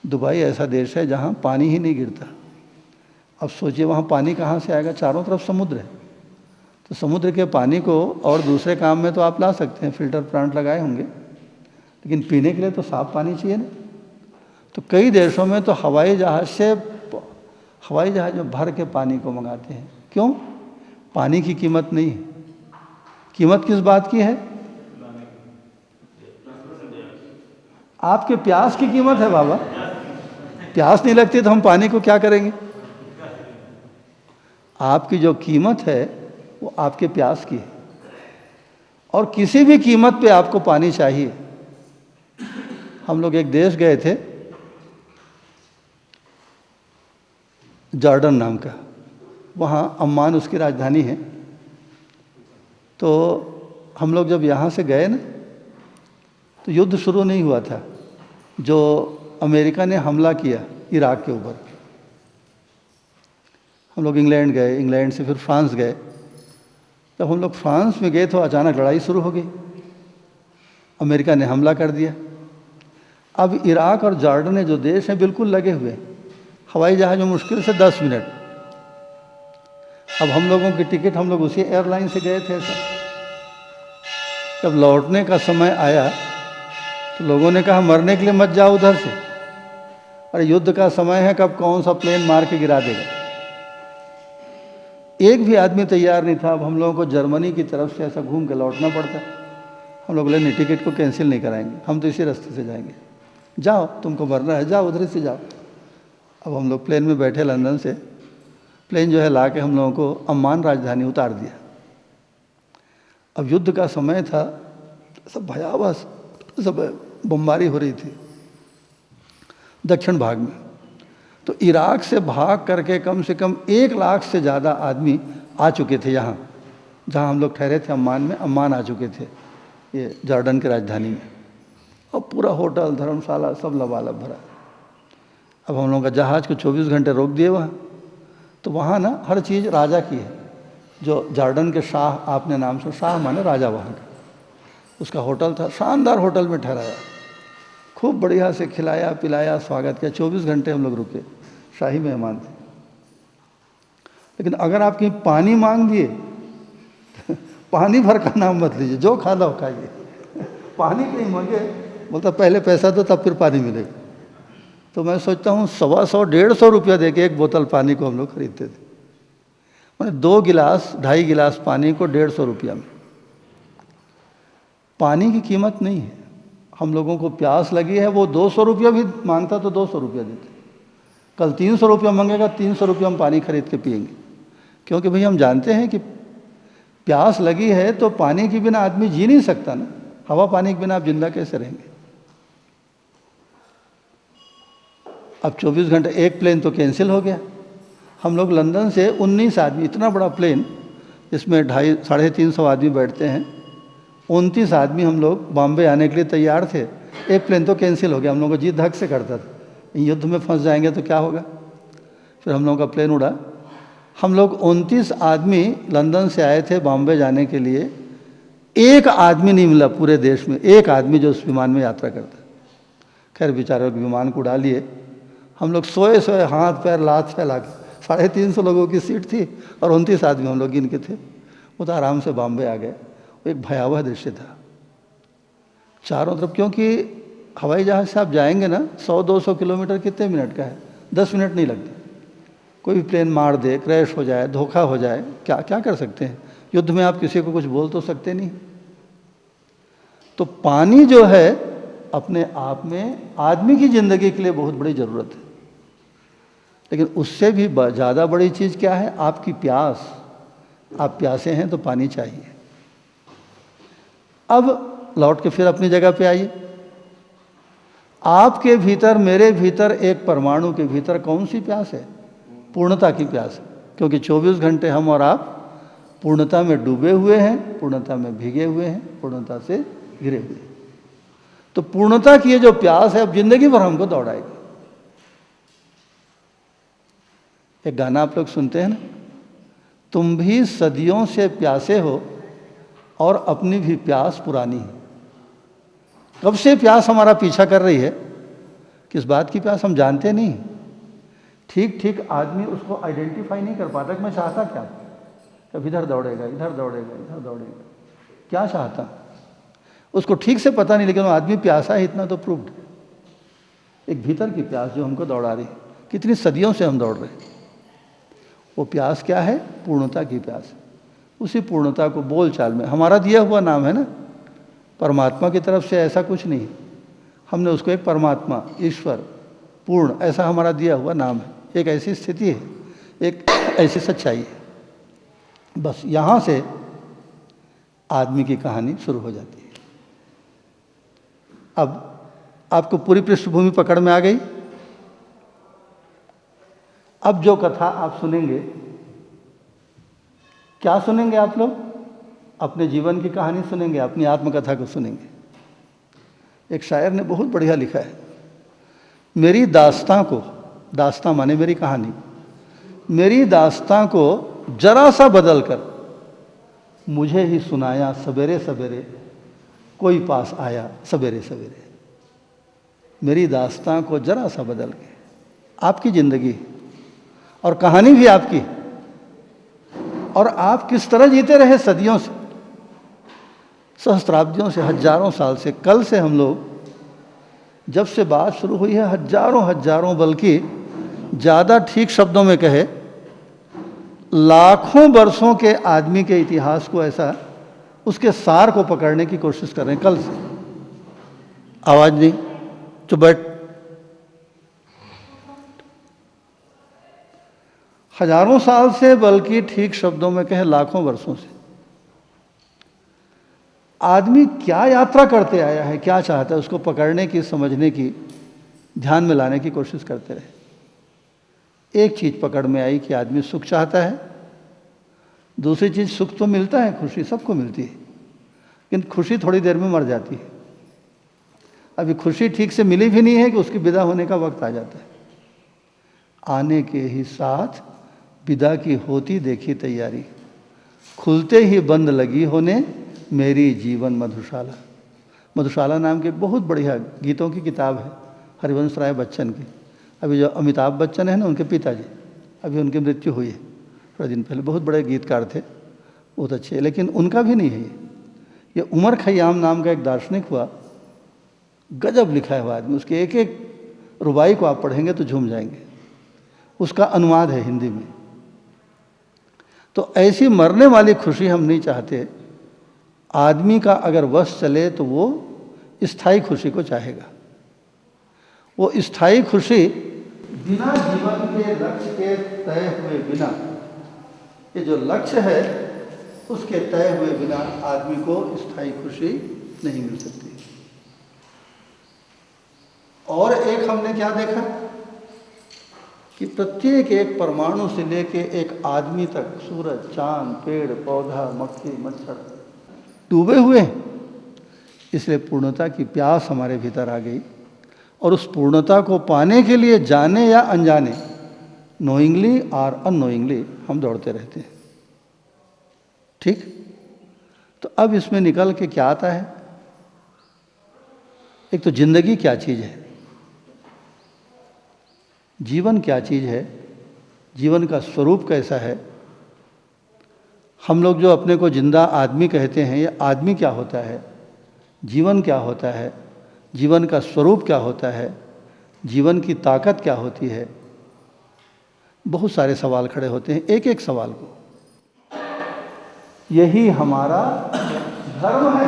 दुबई ऐसा देश है जहाँ पानी ही नहीं गिरता। अब सोचिए वहाँ पानी कहाँ से आएगा, चारों तरफ समुद्र है। तो समुद्र के पानी को और दूसरे काम में तो आप ला सकते हैं, फिल्टर प्लांट लगाए होंगे, लेकिन पीने के लिए तो साफ पानी चाहिए ना। तो कई देशों में तो हवाई जहाज़ में भर के पानी को मंगाते हैं। क्यों? पानी की कीमत नहीं है। कीमत किस बात की है? आपके प्यास की कीमत है बाबा। प्यास नहीं लगती तो हम पानी को क्या करेंगे? आपकी जो कीमत है वो आपके प्यास की है, और किसी भी कीमत पे आपको पानी चाहिए। हम लोग एक देश गए थे जॉर्डन नाम का, वहाँ अम्मान उसकी राजधानी है। तो हम लोग जब यहाँ से गए ना, तो युद्ध शुरू नहीं हुआ था जो अमेरिका ने हमला किया इराक के ऊपर। हम लोग इंग्लैंड गए, इंग्लैंड से फिर फ्रांस गए। तब हम लोग फ्रांस में गए तो अचानक लड़ाई शुरू हो गई, अमेरिका ने हमला कर दिया। अब इराक और जॉर्डन जो देश हैं बिल्कुल लगे हुए, हवाई जहाज़ में मुश्किल से 10 मिनट। अब हम लोगों की टिकट, हम लोग उसी एयरलाइन से गए थे सर। जब लौटने का समय आया तो लोगों ने कहा मरने के लिए मत जाओ उधर से, अरे युद्ध का समय है, कब कौन सा प्लेन मार के गिरा देगा। एक भी आदमी तैयार नहीं था। अब हम लोगों को जर्मनी की तरफ से ऐसा घूम के लौटना पड़ता। हम लोग बोले नहीं, टिकट को कैंसिल नहीं कराएंगे, हम तो इसी रास्ते से जाएंगे। जाओ, तुमको मरना है जाओ, उधर से जाओ। अब हम लोग प्लेन में बैठे, लंदन से प्लेन जो है ला के हम लोगों को अम्मान राजधानी उतार दिया। अब युद्ध का समय था, सब भयावह, सब बमबारी हो रही थी दक्षिण भाग में। तो इराक से भाग करके कम से कम 1 लाख से ज़्यादा आदमी आ चुके थे यहाँ, जहाँ हम लोग ठहरे थे अम्मान में। अम्मान आ चुके थे, ये जॉर्डन की राजधानी में, और पूरा होटल, धर्मशाला सब लबालब भरा। अब हम लोगों का जहाज़ को 24 घंटे रोक दिए वहाँ। तो वहाँ ना हर चीज़ राजा की है। जो जॉर्डन के शाह, आपने नाम सुना, शाह माने राजा वहाँ का, उसका होटल था, शानदार होटल में ठहराया, खूब बढ़िया से खिलाया पिलाया, स्वागत किया। 24 घंटे हम लोग रुके, शाही मेहमान थे। लेकिन अगर आप कहीं पानी मांग दिए पानी भर का नाम मत लीजिए, जो खाना हो खाइए। पानी कहीं मांगे, बोलता पहले पैसा दो तब फिर पानी मिलेगा। तो मैं सोचता हूँ 125-150 रुपया दे के एक बोतल पानी को हम लोग खरीदते थे। मैंने 2 गिलास 2.5 गिलास पानी को 150 रुपया में। पानी की कीमत नहीं है। हम लोगों को प्यास लगी है, वो 200 रुपया भी मांगता तो 200 रुपया देते। कल 300 रुपया मांगेगा, 300 रुपया हम पानी खरीद के पिएंगे, क्योंकि भाई हम जानते हैं कि प्यास लगी है तो पानी के बिना आदमी जी नहीं सकता ना। हवा पानी के बिना आप जिंदा कैसे रहेंगे? अब 24 घंटे, एक प्लेन तो कैंसिल हो गया। हम लोग लंदन से 19 आदमी, इतना बड़ा प्लेन इसमें 250-350 आदमी बैठते हैं, 29 आदमी हम लोग बॉम्बे आने के लिए तैयार थे। एक प्लेन तो कैंसिल हो गया। हम लोगों को जी धक से करता था, युद्ध में फंस जाएंगे तो क्या होगा। फिर हम लोगों का प्लेन उड़ा। हम लोग 29 आदमी लंदन से आए थे बॉम्बे जाने के लिए। एक आदमी नहीं मिला पूरे देश में, एक आदमी जो उस विमान में यात्रा करता। खैर बेचारे विमान को उड़ा लिए। हम लोग सोए सोए हाथ पैर लात फैला के, 350 लोगों की सीट थी और 29 आदमी हम लोग गिन के थे। वो तो आराम से बॉम्बे आ गए। एक भयावह दृश्य था चारों तरफ, क्योंकि हवाई जहाज़ से आप जाएंगे ना 100-200 किलोमीटर, कितने मिनट का है, 10 मिनट नहीं लगते। कोई भी प्लेन मार दे, क्रैश हो जाए, धोखा हो जाए, क्या क्या कर सकते हैं? युद्ध में आप किसी को कुछ बोल तो सकते नहीं। तो पानी जो है अपने आप में आदमी की ज़िंदगी के लिए बहुत बड़ी ज़रूरत है। लेकिन उससे भी ज़्यादा बड़ी चीज़ क्या है? आपकी प्यास। आप प्यासे हैं तो पानी चाहिए। अब लौट के फिर अपनी जगह पे आइए। आपके भीतर, मेरे भीतर, एक परमाणु के भीतर कौन सी प्यास है? पूर्णता की प्यास है। क्योंकि 24 घंटे हम और आप पूर्णता में डूबे हुए हैं, पूर्णता में भीगे हुए हैं, पूर्णता से घिरे हुए हैं। तो पूर्णता की ये जो प्यास है अब जिंदगी भर हमको दौड़ाएगी। एक गाना आप लोग सुनते हैं ना, तुम भी सदियों से प्यासे हो और अपनी भी प्यास पुरानी है। कब से प्यास हमारा पीछा कर रही है? किस बात की प्यास हम जानते नहीं। ठीक ठीक आदमी उसको आइडेंटिफाई नहीं कर पाता कि मैं चाहता क्या। कभी इधर दौड़ेगा, इधर दौड़ेगा, इधर दौड़ेगा, क्या चाहता उसको ठीक से पता नहीं। लेकिन वो आदमी प्यासा है, इतना तो प्रूव्ड। एक भीतर की प्यास जो हमको दौड़ा रही, कितनी सदियों से हम दौड़ रहे हैं। वो प्यास क्या है? पूर्णता की प्यास। उसी पूर्णता को बोलचाल में, हमारा दिया हुआ नाम है ना, परमात्मा की तरफ से ऐसा कुछ नहीं। हमने उसको एक परमात्मा, ईश्वर, पूर्ण, ऐसा हमारा दिया हुआ नाम है। एक ऐसी स्थिति है, एक ऐसी सच्चाई है। बस यहाँ से आदमी की कहानी शुरू हो जाती है। अब आपको पूरी पृष्ठभूमि पकड़ में आ गई। अब जो कथा आप सुनेंगे, क्या सुनेंगे आप लोग? अपने जीवन की कहानी सुनेंगे, अपनी आत्मकथा को सुनेंगे। एक शायर ने बहुत बढ़िया लिखा है, मेरी दास्तां को, दास्तां माने मेरी कहानी, मेरी दास्तां को जरा सा बदल कर मुझे ही सुनाया सवेरे सवेरे, कोई पास आया सवेरे सवेरे। मेरी दास्तां को जरा सा बदल के, आपकी ज़िंदगी और कहानी भी आपकी, और आप किस तरह जीते रहे सदियों से, सहस्त्राब्दियों से, हजारों साल से। कल से हम लोग, जब से बात शुरू हुई है, हजारों हजारों, बल्कि ज़्यादा ठीक शब्दों में कहे, लाखों वर्षों के आदमी के इतिहास को, ऐसा उसके सार को पकड़ने की कोशिश कर रहे हैं। कल से आवाज़ नहीं, चुप बैठ। हजारों साल से, बल्कि ठीक शब्दों में कहे लाखों वर्षों से, आदमी क्या यात्रा करते आया है, क्या चाहता है, उसको पकड़ने की, समझने की, ध्यान में लाने की कोशिश करते रहे। एक चीज़ पकड़ में आई कि आदमी सुख चाहता है। दूसरी चीज़, सुख तो मिलता है, खुशी सबको मिलती है, लेकिन खुशी थोड़ी देर में मर जाती है। अभी खुशी ठीक से मिली भी नहीं है कि उसकी विदा होने का वक्त आ जाता है। आने के ही साथ विदा की होती देखी तैयारी, खुलते ही बंद लगी होने मेरी जीवन मधुशाला। मधुशाला नाम की बहुत बढ़िया गीतों की किताब है, हरिवंश राय बच्चन की। अभी जो अमिताभ बच्चन है ना, उनके पिताजी, अभी उनकी मृत्यु हुई है थोड़े दिन पहले। बहुत बड़े गीतकार थे, बहुत अच्छे, लेकिन उनका भी नहीं है ये उमर खयाम नाम का एक दार्शनिक हुआ, गजब लिखा है वो आदमी। उसके एक एक रुबाई को आप पढ़ेंगे तो झूम जाएंगे। उसका अनुवाद है हिंदी में। तो ऐसी मरने वाली खुशी हम नहीं चाहते। आदमी का अगर वश चले तो वो स्थायी खुशी को चाहेगा। वो स्थायी खुशी बिना जीवन के लक्ष्य के तय हुए बिना, ये जो लक्ष्य है उसके तय हुए बिना आदमी को स्थायी खुशी नहीं मिल सकती। और एक हमने क्या देखा कि प्रत्येक एक परमाणु से लेके एक आदमी तक, सूरज, चांद, पेड़ पौधा, मक्खी, मच्छर डूबे हुए हैं। इसलिए पूर्णता की प्यास हमारे भीतर आ गई, और उस पूर्णता को पाने के लिए जाने या अनजाने, नोइंगली और अननोइंगली, हम दौड़ते रहते हैं। ठीक? तो अब इसमें निकल के क्या आता है? एक तो जिंदगी क्या चीज़ है, जीवन क्या चीज़ है, जीवन का स्वरूप कैसा है। हम लोग जो अपने को जिंदा आदमी कहते हैं, ये आदमी क्या होता है, जीवन क्या होता है, जीवन का स्वरूप क्या होता है, जीवन की ताकत क्या होती है, बहुत सारे सवाल खड़े होते हैं एक एक सवाल को। यही हमारा धर्म है।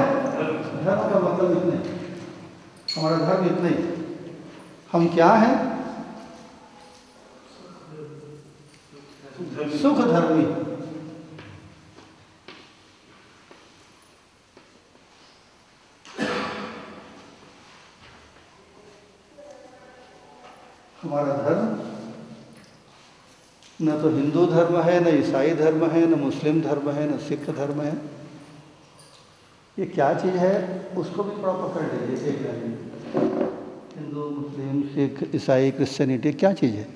धर्म का मतलब इतने, हमारा धर्म इतना ही। हम क्या हैं? सुख धर्मी। हमारा धर्म न तो हिंदू धर्म है, न ईसाई धर्म है, न मुस्लिम धर्म है, न सिख धर्म है। ये क्या चीज़ है उसको भी थोड़ा पकड़ लीजिए एक लाइन में। हिंदू, मुस्लिम, सिख, ईसाई, क्रिश्चियनिटी क्या चीज़ है?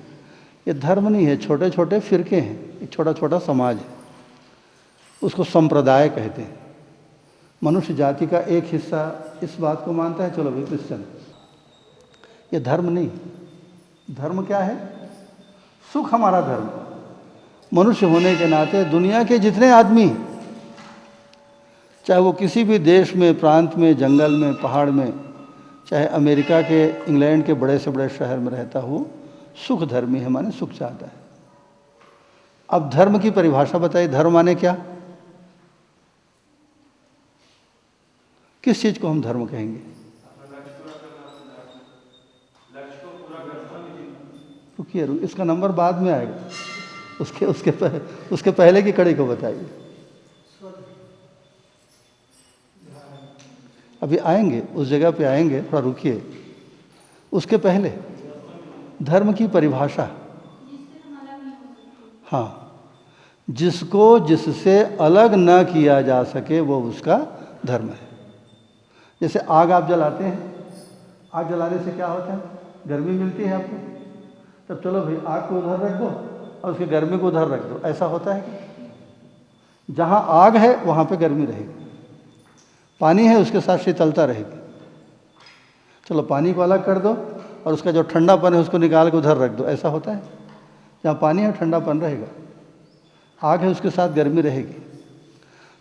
ये धर्म नहीं है, छोटे छोटे फिरके हैं, एक छोटा छोटा समाज है। उसको संप्रदाय कहते हैं। मनुष्य जाति का एक हिस्सा इस बात को मानता है, चलो भाई क्रिश्चियन। ये धर्म नहीं। धर्म क्या है? सुख हमारा धर्म। मनुष्य होने के नाते दुनिया के जितने आदमी, चाहे वो किसी भी देश में, प्रांत में, जंगल में, पहाड़ में, चाहे अमेरिका के, इंग्लैंड के बड़े से बड़े शहर में रहता हो, सुख धर्मी है, माने सुख चाहता है। अब धर्म की परिभाषा बताइए, धर्म माने क्या? किस चीज को हम धर्म कहेंगे? रुकिए, इसका नंबर बाद में आएगा, उसके पहले की कड़ी को बताइए। अभी आएंगे, उस जगह पे आएंगे, थोड़ा रुकिए। उसके पहले धर्म की परिभाषा, हाँ, जिसको जिससे अलग न किया जा सके वो उसका धर्म है। जैसे आग आप जलाते हैं, आग जलाने से क्या होता है? गर्मी मिलती है आपको, तब चलो भाई आग को उधर रख दो और उसकी गर्मी को उधर रख दो, ऐसा होता है कि जहाँ आग है वहाँ पे गर्मी रहेगी, पानी है उसके साथ शीतलता रहेगी। चलो पानी को अलग कर दो और उसका जो ठंडापन है उसको निकाल के उधर रख दो, ऐसा होता है? जहाँ पानी है ठंडापन रहेगा, आग है उसके साथ गर्मी रहेगी।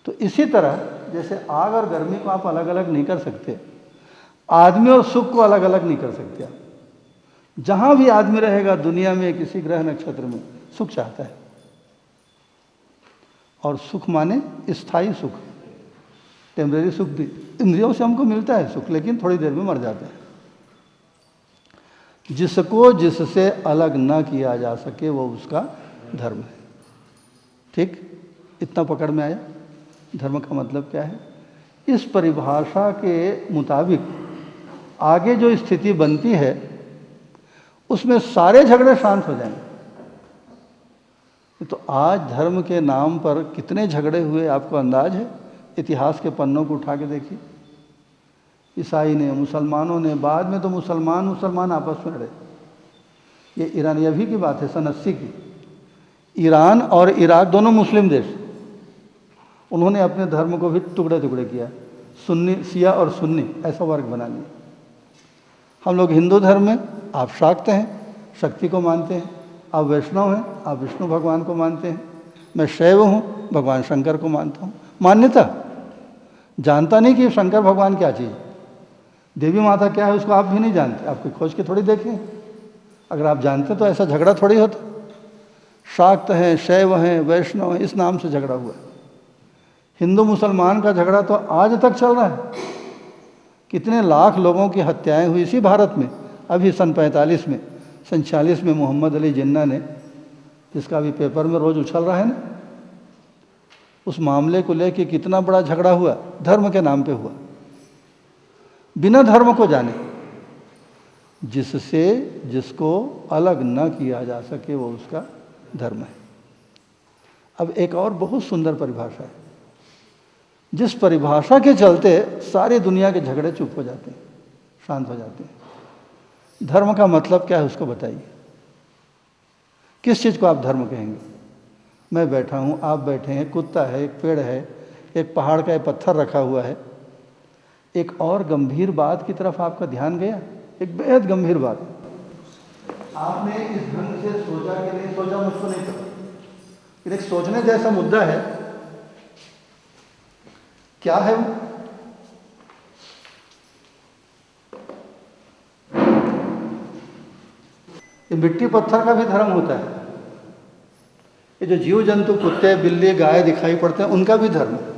तो इसी तरह जैसे आग और गर्मी को आप अलग अलग नहीं कर सकते, आदमी और सुख को अलग अलग नहीं कर सकते आप। जहाँ भी आदमी रहेगा दुनिया में, किसी ग्रह नक्षत्र में, सुख चाहता है। और सुख माने स्थायी सुख, टेम्परेरी सुख भी। इंद्रियों से हमको मिलता है सुख, लेकिन थोड़ी देर में मर जाता है। जिसको जिससे अलग न किया जा सके वो उसका धर्म है। ठीक, इतना पकड़ में आया? धर्म का मतलब क्या है? इस परिभाषा के मुताबिक आगे जो स्थिति बनती है उसमें सारे झगड़े शांत हो जाएंगे। तो आज धर्म के नाम पर कितने झगड़े हुए आपको अंदाज है? इतिहास के पन्नों को उठा के देखिए। ईसाई ने, मुसलमानों ने, बाद में तो मुसलमान आपस में लड़े। ये ईरान, अभी की बात है, सन 80 की। ईरान और इराक दोनों मुस्लिम देश, उन्होंने अपने धर्म को भी टुकड़े टुकड़े किया, सुन्नी, शिया और सुन्नी, ऐसा वर्ग बना लिया। हम लोग हिंदू धर्म में, आप शाक्त हैं, शक्ति को मानते हैं, आप वैष्णव हैं, आप विष्णु भगवान को मानते हैं, मैं शैव हूँ, भगवान शंकर को मानता हूँ। मान्यता, जानता नहीं कि शंकर भगवान क्या चीज़, देवी माता क्या है उसको आप भी नहीं जानते, आपको खोज के थोड़ी देखें। अगर आप जानते तो ऐसा झगड़ा थोड़ी होता। शाक्त हैं, शैव हैं, वैष्णव हैं, इस नाम से झगड़ा हुआ है। हिंदू मुसलमान का झगड़ा तो आज तक चल रहा है। कितने लाख लोगों की हत्याएं हुई इसी भारत में। अभी सन 45 में, सन 46 में मोहम्मद अली जिन्ना ने, जिसका अभी पेपर में रोज़ उछल रहा है ना, उस मामले को लेकर कितना बड़ा झगड़ा हुआ, धर्म के नाम पे हुआ, बिना धर्म को जाने। जिससे जिसको अलग न किया जा सके वो उसका धर्म है। अब एक और बहुत सुंदर परिभाषा है, जिस परिभाषा के चलते सारी दुनिया के झगड़े चुप हो जाते हैं, शांत हो जाते हैं। धर्म का मतलब क्या है उसको बताइए। किस चीज़ को आप धर्म कहेंगे? मैं बैठा हूँ, आप बैठे हैं, कुत्ता है, एक पेड़ है, एक पहाड़ का एक पत्थर रखा हुआ है। एक और गंभीर बात की तरफ आपका ध्यान गया, एक बेहद गंभीर बात। आपने इस ढंग से सोचा कि नहीं सोचा मुझको नहीं पता, लेकिन एक सोचने जैसा मुद्दा है। क्या है वो? ये मिट्टी पत्थर का भी धर्म होता है। ये जो जीव जंतु कुत्ते बिल्ली गाय दिखाई पड़ते हैं उनका भी धर्म है।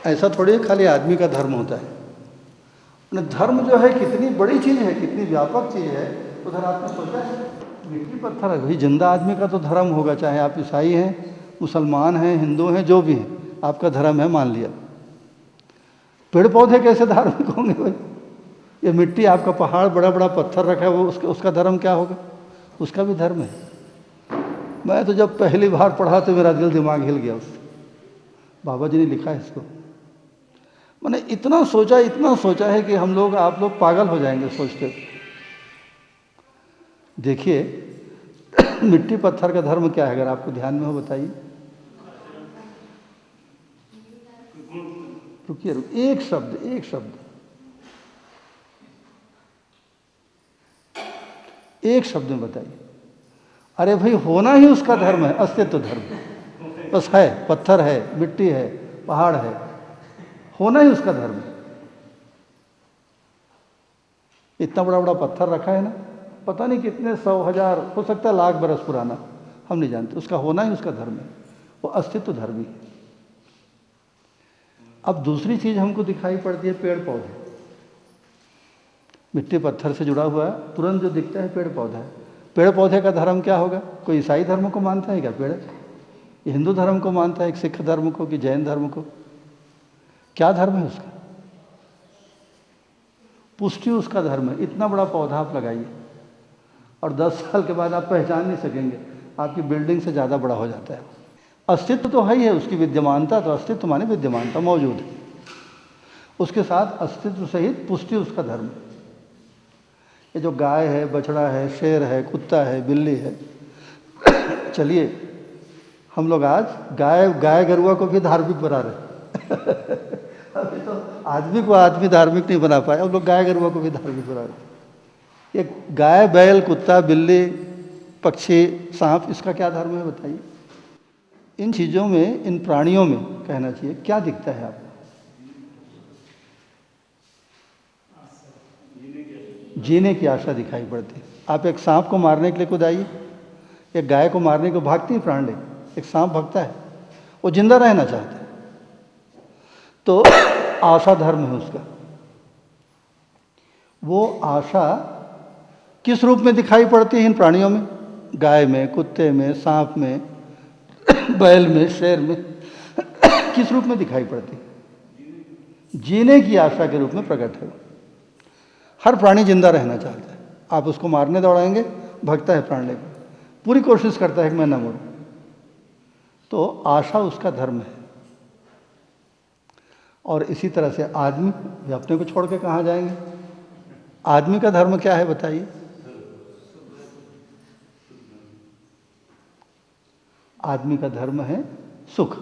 ऐसा थोड़ी खाली आदमी का धर्म होता है। धर्म जो है कितनी बड़ी चीज़ है, कितनी व्यापक चीज़ है, उधर आपने सोचा है? मिट्टी पत्थर है भाई, जिंदा आदमी का तो धर्म होगा, चाहे आप ईसाई हैं, मुसलमान हैं, हिंदू हैं, जो भी हैं, आपका धर्म है मान लिया। पेड़ पौधे कैसे धार्मिक होंगे भाई? ये मिट्टी आपका पहाड़ बड़ा बड़ा पत्थर रखा है, वो उसका धर्म क्या होगा? उसका भी धर्म है। मैं तो जब पहली बार पढ़ा तो मेरा दिल दिमाग हिल गया उससे। बाबा जी ने लिखा है इसको। मैंने इतना सोचा है कि हम लोग आप लोग पागल हो जाएंगे सोचते। देखिए मिट्टी पत्थर का धर्म क्या है, अगर आपको ध्यान में हो बताइए। रुकिए एक शब्द में बताइए। अरे भाई होना ही उसका धर्म है, अस्तित्व धर्म। बस है, पत्थर है, मिट्टी है, पहाड़ है, होना ही उसका धर्म है। इतना बड़ा बड़ा पत्थर रखा है ना, पता नहीं कितने 100,000 हो सकता है लाख बरस पुराना, हम नहीं जानते, उसका होना ही उसका धर्म है, वो अस्तित्व धर्मी है। अब दूसरी चीज हमको दिखाई पड़ती है, पेड़ पौधे। मिट्टी पत्थर से जुड़ा हुआ है, तुरंत जो दिखता है पेड़ पौधा है। पेड़ पौधे का धर्म क्या होगा? कोई ईसाई धर्म को मानता है क्या पेड़? ये हिंदू धर्म को मानता है, एक सिख धर्म को कि जैन धर्म को? क्या धर्म है उसका? पुष्टि उसका धर्म है। इतना बड़ा पौधा आप लगाइए और 10 साल के बाद आप पहचान नहीं सकेंगे, आपकी बिल्डिंग से ज़्यादा बड़ा हो जाता है। अस्तित्व तो है ही है, उसकी विद्यमानता, तो अस्तित्व माने विद्यमानता मौजूद है, उसके साथ अस्तित्व सहित पुष्टि उसका धर्म। ये जो गाय है, बछड़ा है, शेर है, कुत्ता है, बिल्ली है, चलिए हम लोग आज गाय गरुआ को भी धार्मिक बना रहे अभी तो आदमी को आदमी धार्मिक नहीं बना पाए, अब लोग गाय गरुआ को भी धार्मिक बना रहे। ये गाय बैल कुत्ता बिल्ली पक्षी सांप, इसका क्या धर्म है बताइए? इन चीज़ों में, इन प्राणियों में कहना चाहिए क्या दिखता है आपको? जीने की आशा दिखाई पड़ती है। आप एक सांप को मारने के लिए खुद आइए, एक गाय को मारने को भागती है प्राणी, एक सांप भागता है, वो जिंदा रहना चाहता है। तो आशा धर्म है उसका। वो आशा किस रूप में दिखाई पड़ती है इन प्राणियों में? गाय में, कुत्ते में, सांप में, बैल में, शेर में किस रूप में दिखाई पड़ती है? जीने की आशा के रूप में प्रकट है। हर प्राणी जिंदा रहना चाहता है, आप उसको मारने दौड़ाएंगे, भगता है प्राणी को, पूरी कोशिश करता है कि मैं न मरूं। तो आशा उसका धर्म है। और इसी तरह से आदमी भी अपने को छोड़ के कहाँ जाएंगे? आदमी का धर्म क्या है बताइए? आदमी का धर्म है सुख।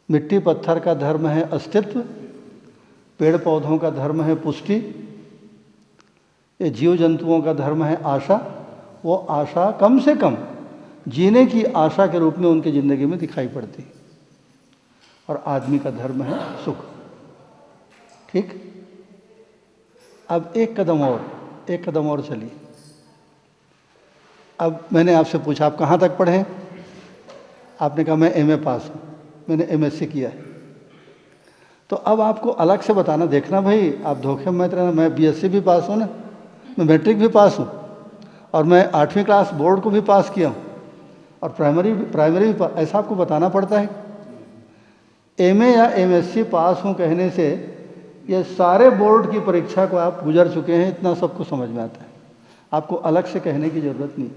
मिट्टी पत्थर का धर्म है अस्तित्व, पेड़ पौधों का धर्म है पुष्टि, ये जीव जंतुओं का धर्म है आशा। वो आशा कम से कम जीने की आशा के रूप में उनकी ज़िंदगी में दिखाई पड़ती है। और आदमी का धर्म है सुख। ठीक, अब एक कदम और चलिए। अब मैंने आपसे पूछा आप कहाँ तक पढ़े? आपने कहा मैं एमए पास हूँ, मैंने एमएससी किया है। तो अब आपको अलग से बताना, देखना भाई आप धोखे में मत रहना, मैं बीएससी भी पास हूँ ना, मैं मैट्रिक भी पास हूँ, और मैं 8वीं क्लास बोर्ड को भी पास किया हूँ, और प्राइमरी भी ऐसा आपको बताना पड़ता है। एमए या एमएससी पास हूँ कहने से ये सारे बोर्ड की परीक्षा को आप गुजर चुके हैं, इतना सबको समझ में आता है, आपको अलग से कहने की जरूरत नहीं।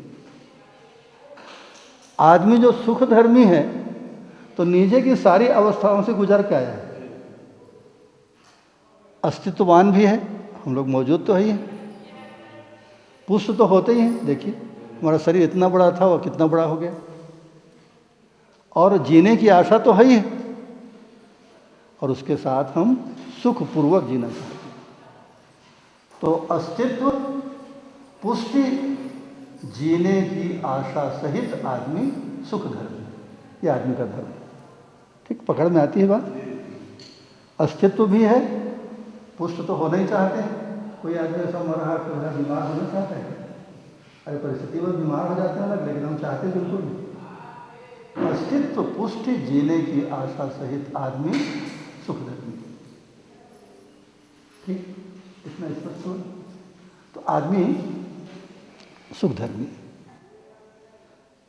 आदमी जो सुख धर्मी है तो नीचे की सारी अवस्थाओं से गुजर के आया है, अस्तित्ववान भी है, हम लोग मौजूद तो है ही हैं, पुष्ट तो होते ही हैं। देखिए हमारा शरीर इतना बड़ा था, वो कितना बड़ा हो गया, और जीने की आशा तो है ही है, और उसके साथ हम सुखपूर्वक जीना चाहते हैं। तो अस्तित्व, पुष्टि, जीने की आशा सहित आदमी सुख धर्म, ये आदमी का धर्म। ठीक, पकड़ में आती है बात? अस्तित्व भी है, पुष्ट तो होना ही चाहते हैं। कोई आदमी ऐसा मर रहा है तो बीमार होना चाहता है? अरे परिस्थिति में बीमार हो जाते हैं अलग, लेकिन हम चाहते बिल्कुल नहीं। अस्तित्व पुष्टि जीने की आशा सहित आदमी सुख धर्मी। ठीक, इतना स्पष्ट हो। तो आदमी सुख धर्मी।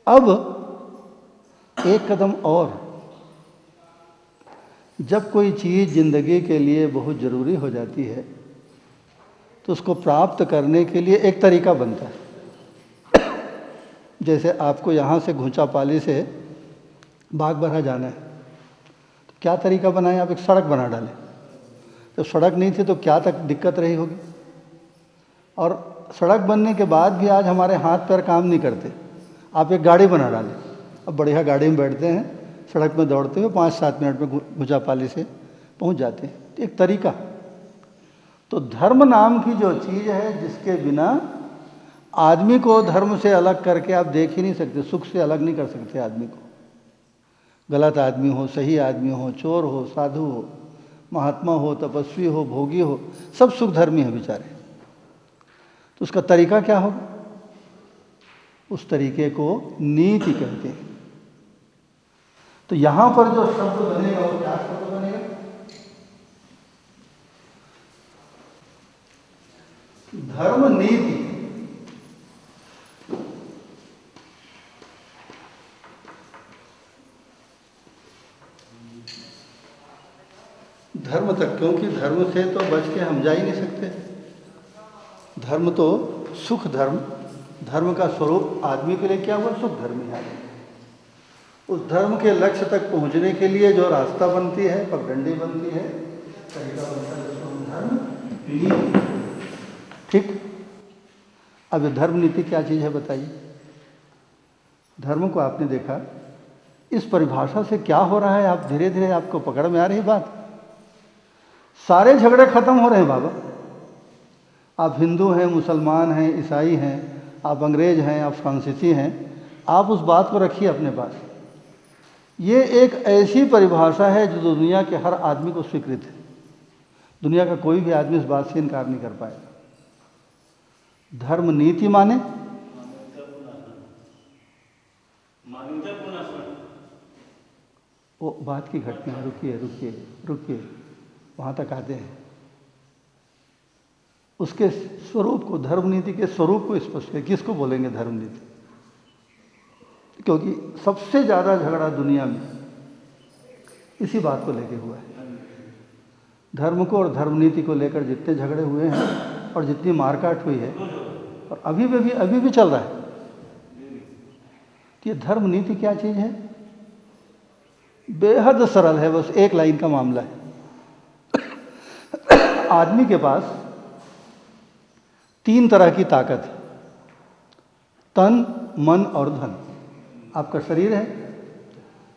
अब एक कदम और, जब कोई चीज़ जिंदगी के लिए बहुत ज़रूरी हो जाती है तो उसको प्राप्त करने के लिए एक तरीका बनता है। जैसे आपको यहाँ से घुंचापाली से बागबाहरा जाना है, तो क्या तरीका बनाएं? आप एक सड़क बना डालें। तो सड़क नहीं थी तो क्या तक दिक्कत रही होगी। और सड़क बनने के बाद भी आज हमारे हाथ पैर काम नहीं करते। आप एक गाड़ी बना डालें, अब बढ़िया गाड़ी में बैठते हैं, सड़क में दौड़ते हुए 5-7 मिनट में घुंचापाली से पहुंच जाते हैं। एक तरीका। तो धर्म नाम की जो चीज़ है, जिसके बिना आदमी को धर्म से अलग करके आप देख ही नहीं सकते, सुख से अलग नहीं कर सकते आदमी को। गलत आदमी हो, सही आदमी हो, चोर हो, साधु हो, महात्मा हो, तपस्वी हो, भोगी हो, सब सुख धर्मी है बेचारे। तो उसका तरीका क्या होगा? उस तरीके को नीति कहते हैं। तो यहां पर जो शब्द बनेगा वो क्या शब्द बनेगा? धर्म नीति। धर्म तक, क्योंकि धर्म से तो बच के हम जा ही नहीं सकते। धर्म तो सुख धर्म, धर्म का स्वरूप आदमी के लिए क्या हुआ? सुख धर्मी है। उस धर्म के लक्ष्य तक पहुंचने के लिए जो रास्ता बनती है, पगडंडी बनती है, तरीका बनता है, उसको धर्म नीति। ठीक। अब ये धर्म नीति क्या चीज़ है बताइए? धर्म को आपने देखा, इस परिभाषा से क्या हो रहा है, आप धीरे धीरे आपको पकड़ में आ रही बात। सारे झगड़े खत्म हो रहे हैं बाबा। आप हिंदू हैं, मुसलमान हैं, ईसाई हैं, आप अंग्रेज हैं, आप फ्रांसीसी हैं, आप उस बात को रखिए अपने पास। ये एक ऐसी परिभाषा है जो दुनिया के हर आदमी को स्वीकृत है। दुनिया का कोई भी आदमी इस बात से इनकार नहीं कर पाएगा। धर्म नीति माने वो बात की घटना है। रुकिए रुकिए रुकिए, वहाँ तक आते हैं। उसके स्वरूप को, धर्म नीति के स्वरूप को स्पष्ट है। किसको बोलेंगे धर्म नीति? क्योंकि सबसे ज़्यादा झगड़ा दुनिया में इसी बात को लेके हुआ है। धर्म को और धर्म नीति को लेकर जितने झगड़े हुए हैं और जितनी मारकाट हुई है, और अभी भी चल रहा है। कि धर्म नीति क्या चीज़ है? बेहद सरल है, बस एक लाइन का मामला है। आदमी के पास 3 तरह की ताकत है, तन, मन और धन। आपका शरीर है,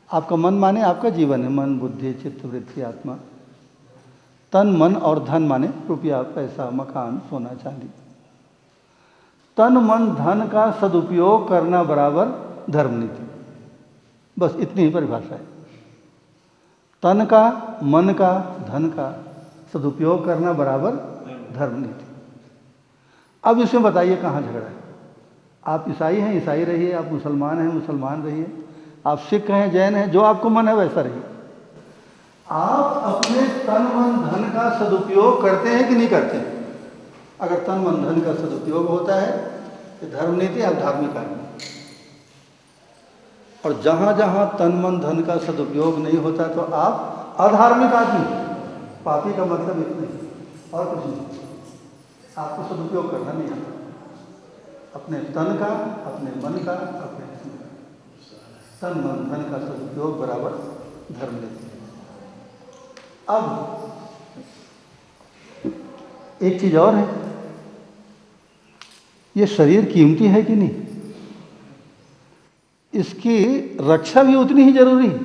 आपका मन माने आपका जीवन है, मन, बुद्धि, चित्त, वृत्ति, आत्मा। तन, मन और धन माने रुपया, पैसा, मकान, सोना, चांदी। तन, मन, धन का सदुपयोग करना बराबर धर्म नीति। बस इतनी ही परिभाषा है। तन का, मन का, धन का सदुपयोग करना बराबर धर्म नीति। अब इसमें बताइए कहाँ झगड़ा है? आप ईसाई हैं, ईसाई रहिए, आप मुसलमान हैं, मुसलमान रहिए, आप सिख हैं, जैन हैं, जो आपको मन है वैसा रहिए। आप अपने तन मन धन का सदुपयोग करते हैं कि नहीं करते हैं? अगर तन मन धन का सदुपयोग होता है तो धर्म नीति, आप धार्मिक आदमी। और जहाँ जहाँ तन मन धन का सदुपयोग नहीं होता तो आप अधार्मिक आदमी। पापी का मतलब इतना ही और कुछ नहीं। आपको सदुपयोग करना नहीं आता अपने तन का, अपने मन का, अपने धन का। तन मन धन का सदुपयोग बराबर धर्म नीति। अब एक चीज और है, ये शरीर कीमती है कि नहीं? इसकी रक्षा भी उतनी ही जरूरी है।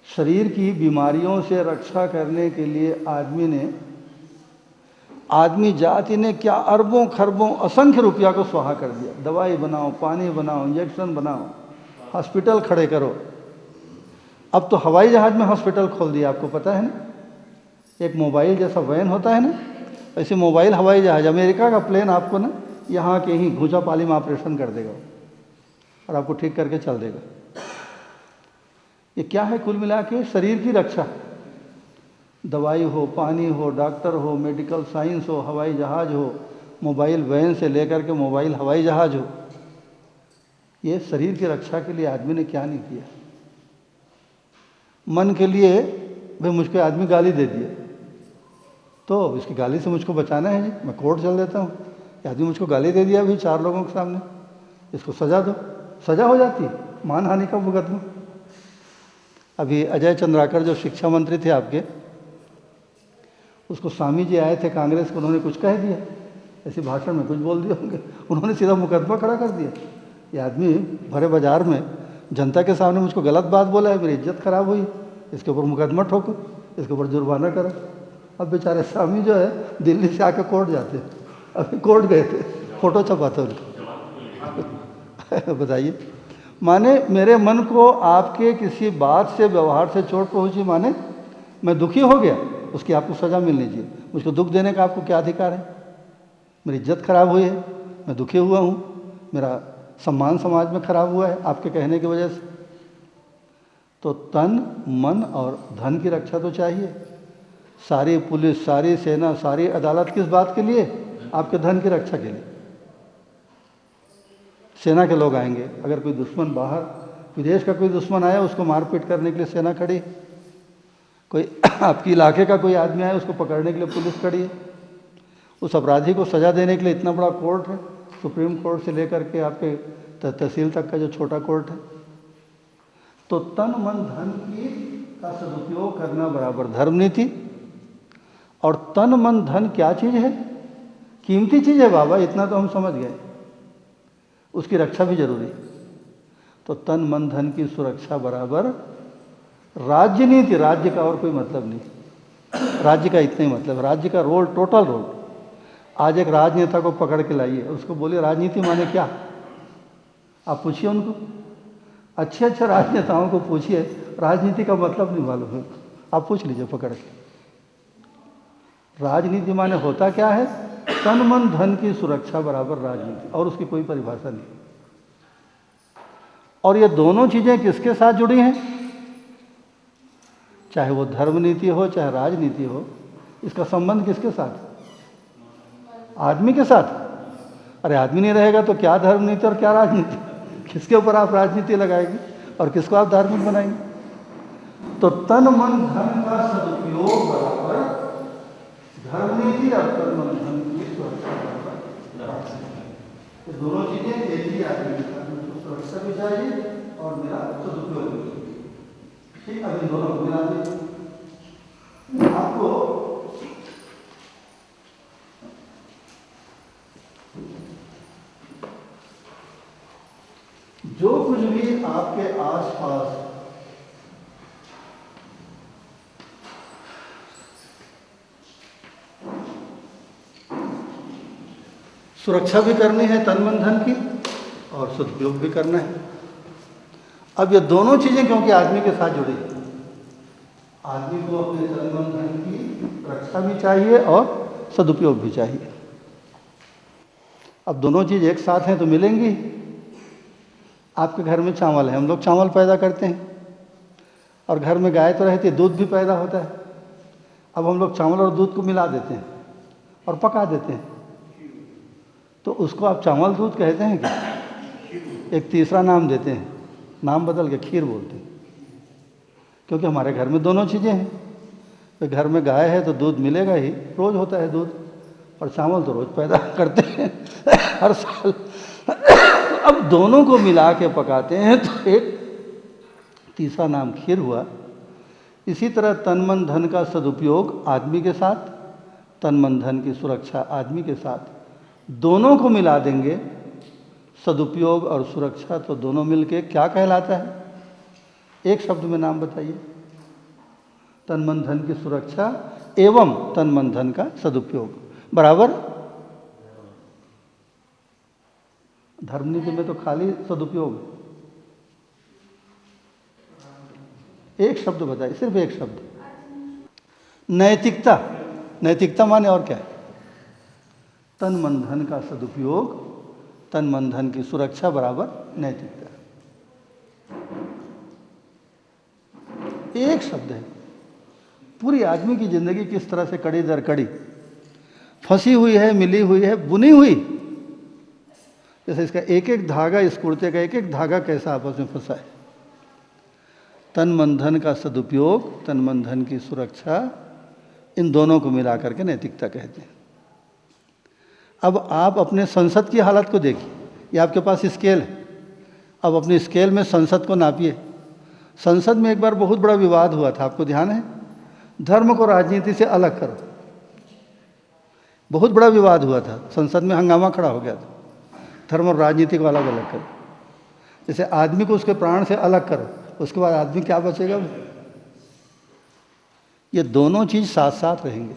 शरीर की बीमारियों से रक्षा करने के लिए आदमी जाति ने क्या अरबों खरबों असंख्य रुपया को स्वाहा कर दिया। दवाई बनाओ, पानी बनाओ, इंजेक्शन बनाओ, हॉस्पिटल खड़े करो। अब तो हवाई जहाज में हॉस्पिटल खोल दिया, आपको पता है ना? एक मोबाइल जैसा वैन होता है ना, ऐसे मोबाइल हवाई जहाज। अमेरिका का प्लेन आपको ना यहाँ के ही घूंचापाली में ऑपरेशन कर देगा और आपको ठीक करके चल देगा। ये क्या है? कुल मिला के शरीर की रक्षा। दवाई हो, पानी हो, डॉक्टर हो, मेडिकल साइंस हो, हवाई जहाज़ हो, मोबाइल वैन से लेकर के मोबाइल हवाई जहाज़ हो, ये शरीर की रक्षा के लिए आदमी ने क्या नहीं किया। मन के लिए भाई मुझको आदमी गाली दे दिया तो इसकी गाली से मुझको बचाना है जी, मैं कोर्ट चल देता हूँ। आदमी मुझको गाली दे दिया भाई 4 लोगों के सामने, इसको सज़ा दो, सज़ा हो जाती है, मानहानि का मुकदमा। अभी अजय चंद्राकर जो शिक्षा मंत्री थे आपके, उसको स्वामी जी आए थे कांग्रेस को, उन्होंने कुछ कह दिया, ऐसे भाषण में कुछ बोल दिया होंगे, उन्होंने सीधा मुकदमा खड़ा कर दिया। ये आदमी भरे बाजार में जनता के सामने मुझको गलत बात बोला है, मेरी इज्जत खराब हुई, इसके ऊपर मुकदमा ठोको, इसके ऊपर जुर्माना करो। अब बेचारे स्वामी जो है दिल्ली से आके कोर्ट जाते, अभी कोर्ट गए थे, फोटो छपाते उनको। बताइए, माने मेरे मन को आपके किसी बात से, व्यवहार से चोट पहुंची, माने मैं दुखी हो गया, उसकी आपको सज़ा मिलनी चाहिए। मुझको दुख देने का आपको क्या अधिकार है? मेरी इज्जत खराब हुई है, मैं दुखी हुआ हूँ, मेरा सम्मान समाज में खराब हुआ है आपके कहने की वजह से। तो तन, मन और धन की रक्षा तो चाहिए। सारी पुलिस, सारी सेना, सारी अदालत किस बात के लिए? आपके धन की रक्षा के लिए। सेना के लोग आएंगे, अगर कोई दुश्मन बाहर विदेश का कोई दुश्मन आया, उसको मारपीट करने के लिए सेना खड़ी, कोई आपके इलाके का कोई आदमी आया, उसको पकड़ने के लिए पुलिस खड़ी है, उस अपराधी को सज़ा देने के लिए इतना बड़ा कोर्ट है, सुप्रीम कोर्ट से लेकर के आपके तहसील तक का जो छोटा कोर्ट है। तो तन मन धन की का सदुपयोग करना बराबर धर्म नीति। और तन मन धन क्या चीज़ है? कीमती चीज़ है बाबा, इतना तो हम समझ गए, उसकी रक्षा भी जरूरी है। तो तन मन धन की सुरक्षा बराबर राजनीति। राज्य का और कोई मतलब नहीं, राज्य का इतना ही मतलब, राज्य का रोल, टोटल रोल। आज एक राजनेता को पकड़ के लाइए, उसको बोलिए राजनीति माने क्या, आप पूछिए उनको, अच्छे अच्छे राजनेताओं को पूछिए, राजनीति का मतलब नहीं मालूम है, आप पूछ लीजिए पकड़ के। राजनीति माने होता क्या है? तन मन धन की सुरक्षा बराबर राजनीति, और उसकी कोई परिभाषा नहीं। और ये दोनों चीज़ें किसके साथ जुड़ी हैं? चाहे वो धर्म नीति हो, चाहे राजनीति हो, इसका संबंध किसके साथ? आदमी के साथ। अरे आदमी नहीं रहेगा तो क्या धर्म नीति और क्या राजनीति? किसके ऊपर आप राजनीति लगाएंगे और किसको आप धार्मिक बनाएंगे? तो तन मन धन का सदुपयोग बराबर धर्म नीति और तन मन धन की सुरक्षा बराबर। ये दोनों चीजें एक ही आदमी के साथ, मुझको सुरक्षा भी चाहिए और मेरा सदुपयोग भी चाहिए। ठीक, अब इन दोनों को मिला दीजिए। आपको जो कुछ भी आपके आसपास सुरक्षा भी करनी है तन मन धन की, और सदुपयोग भी करना है। अब ये दोनों चीजें क्योंकि आदमी के साथ जुड़ी है, आदमी को अपने तन मन धन की रक्षा भी चाहिए और सदुपयोग भी चाहिए। अब दोनों चीज़ एक साथ हैं तो मिलेंगी। आपके घर में चावल है, हम लोग चावल पैदा करते हैं, और घर में गाय तो रहती है, दूध भी पैदा होता है। अब हम लोग चावल और दूध को मिला देते हैं और पका देते हैं, तो उसको आप चावल दूध कहते हैं क्या? एक तीसरा नाम देते हैं, नाम बदल के खीर बोलते हैं, क्योंकि हमारे घर में दोनों चीज़ें हैं। तो घर में गाय है तो दूध मिलेगा ही, रोज़ होता है दूध, और चावल तो रोज़ पैदा करते हैं हर साल। अब दोनों को मिला के पकाते हैं तो एक तीसरा नाम खीर हुआ। इसी तरह तन मन धन का सदुपयोग आदमी के साथ, तन मन धन की सुरक्षा आदमी के साथ, दोनों को मिला देंगे, सदुपयोग और सुरक्षा, तो दोनों मिलके क्या कहलाता है? एक शब्द में नाम बताइए। तन मन धन की सुरक्षा एवं तन मन धन का सदुपयोग बराबर धर्म नीति में तो खाली सदुपयोग। एक शब्द बताइए, सिर्फ एक शब्द। नैतिकता। नैतिकता माने और क्या है? तन मन धन का सदुपयोग, तन मन धन की सुरक्षा बराबर नैतिकता। एक शब्द है, पूरी आदमी की जिंदगी किस तरह से कड़ी दर कड़ी फंसी हुई है, मिली हुई है, बुनी हुई। जैसे इसका एक एक धागा, इस कुर्ते का एक एक धागा कैसा आपस में फंसा है। तन मन धन का सदुपयोग, तन मन धन की सुरक्षा, इन दोनों को मिला करके नैतिकता कहते हैं। अब आप अपने संसद की हालत को देखिए, ये आपके पास स्केल है। अब अपनी स्केल में संसद को नापिए। संसद में एक बार बहुत बड़ा विवाद हुआ था, आपको ध्यान है? धर्म को राजनीति से अलग करो, बहुत बड़ा विवाद हुआ था। संसद में हंगामा खड़ा हो गया था, धर्म और राजनीति को अलग अलग करो। जैसे आदमी को उसके प्राण से अलग करो, उसके बाद आदमी क्या बचेगा? ये दोनों चीज साथ साथ रहेंगे,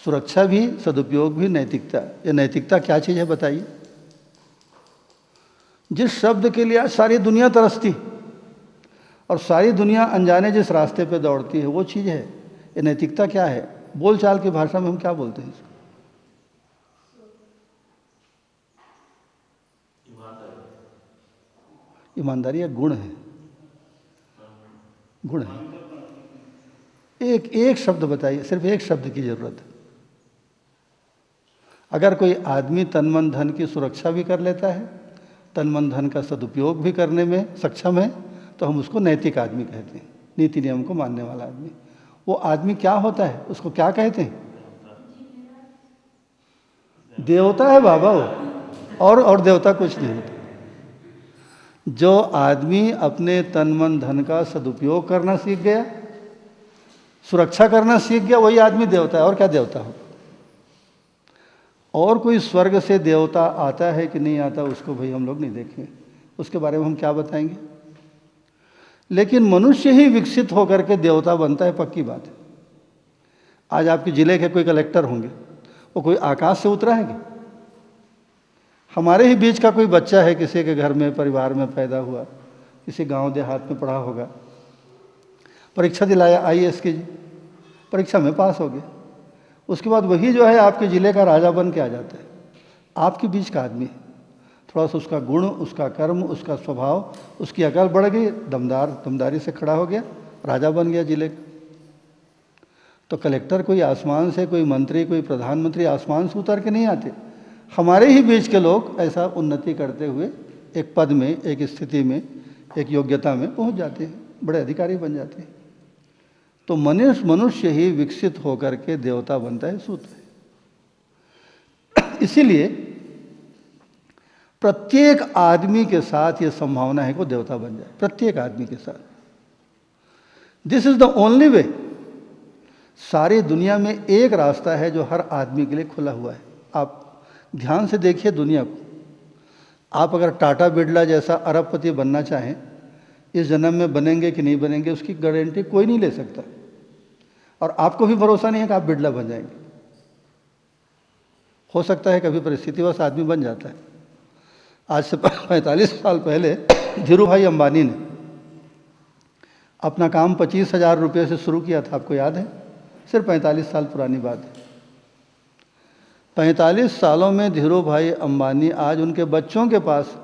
सुरक्षा भी, सदुपयोग भी, नैतिकता। ये नैतिकता क्या चीज है बताइए? जिस शब्द के लिए आज सारी दुनिया तरसती और सारी दुनिया अनजाने जिस रास्ते पे दौड़ती है, वो चीज है। ये नैतिकता क्या है? बोलचाल की भाषा में हम क्या बोलते हैं इसको? ईमानदारी एक गुण है, गुण है। एक शब्द बताइए, सिर्फ एक शब्द की जरूरत है। अगर कोई आदमी तन मन धन की सुरक्षा भी कर लेता है, तन मन धन का सदुपयोग भी करने में सक्षम है, तो हम उसको नैतिक आदमी कहते हैं, नीति नियम को मानने वाला आदमी। वो आदमी क्या होता है, उसको क्या कहते हैं? देवता है बाबा वो, और देवता कुछ नहीं होता। जो आदमी अपने तन मन धन का सदुपयोग करना सीख गया, सुरक्षा करना सीख गया, वही आदमी देवता है। और क्या देवता हो? और कोई स्वर्ग से देवता आता है कि नहीं आता, उसको भाई हम लोग नहीं देखें, उसके बारे में हम क्या बताएंगे। लेकिन मनुष्य ही विकसित होकर के देवता बनता है, पक्की बात है। आज आपके जिले के कोई कलेक्टर होंगे, वो कोई आकाश से उतरा है क्या? हमारे ही बीच का कोई बच्चा है, किसी के घर में, परिवार में पैदा हुआ, किसी गांव देहात में पढ़ा होगा, परीक्षा दिलाया आईएएस की, परीक्षा में पास हो गया, उसके बाद वही जो है आपके ज़िले का राजा बन के आ जाता है। आपके बीच का आदमी, थोड़ा सा उसका गुण, उसका कर्म, उसका स्वभाव, उसकी अकल बढ़ गई, दमदारी से खड़ा हो गया, राजा बन गया ज़िले का। तो कलेक्टर कोई आसमान से, कोई मंत्री, कोई प्रधानमंत्री आसमान से उतर के नहीं आते। हमारे ही बीच के लोग ऐसा उन्नति करते हुए एक पद में, एक स्थिति में, एक योग्यता में पहुंच जाते हैं, बड़े अधिकारी बन जाते हैं। तो मनुष्य ही विकसित होकर के देवता बनता है, सूत्र है। इसीलिए प्रत्येक आदमी के साथ ये संभावना है कि वो देवता बन जाए, प्रत्येक आदमी के साथ। This is the only way. सारी दुनिया में एक रास्ता है जो हर आदमी के लिए खुला हुआ है। आप ध्यान से देखिए दुनिया को। आप अगर टाटा बिरला जैसा अरबपति बनना चाहें, इस जन्म में बनेंगे कि नहीं बनेंगे, उसकी गारंटी कोई नहीं ले सकता। और आपको भी भरोसा नहीं है कि आप बिरला बन जाएंगे। हो सकता है कभी परिस्थितिवश आदमी बन जाता है। आज से 45 साल पहले धीरू भाई अंबानी ने अपना काम 25,000 रुपये से शुरू किया था, आपको याद है? सिर्फ 45 साल पुरानी बात है। 45 सालों में धीरू भाई अंबानी, आज उनके बच्चों के पास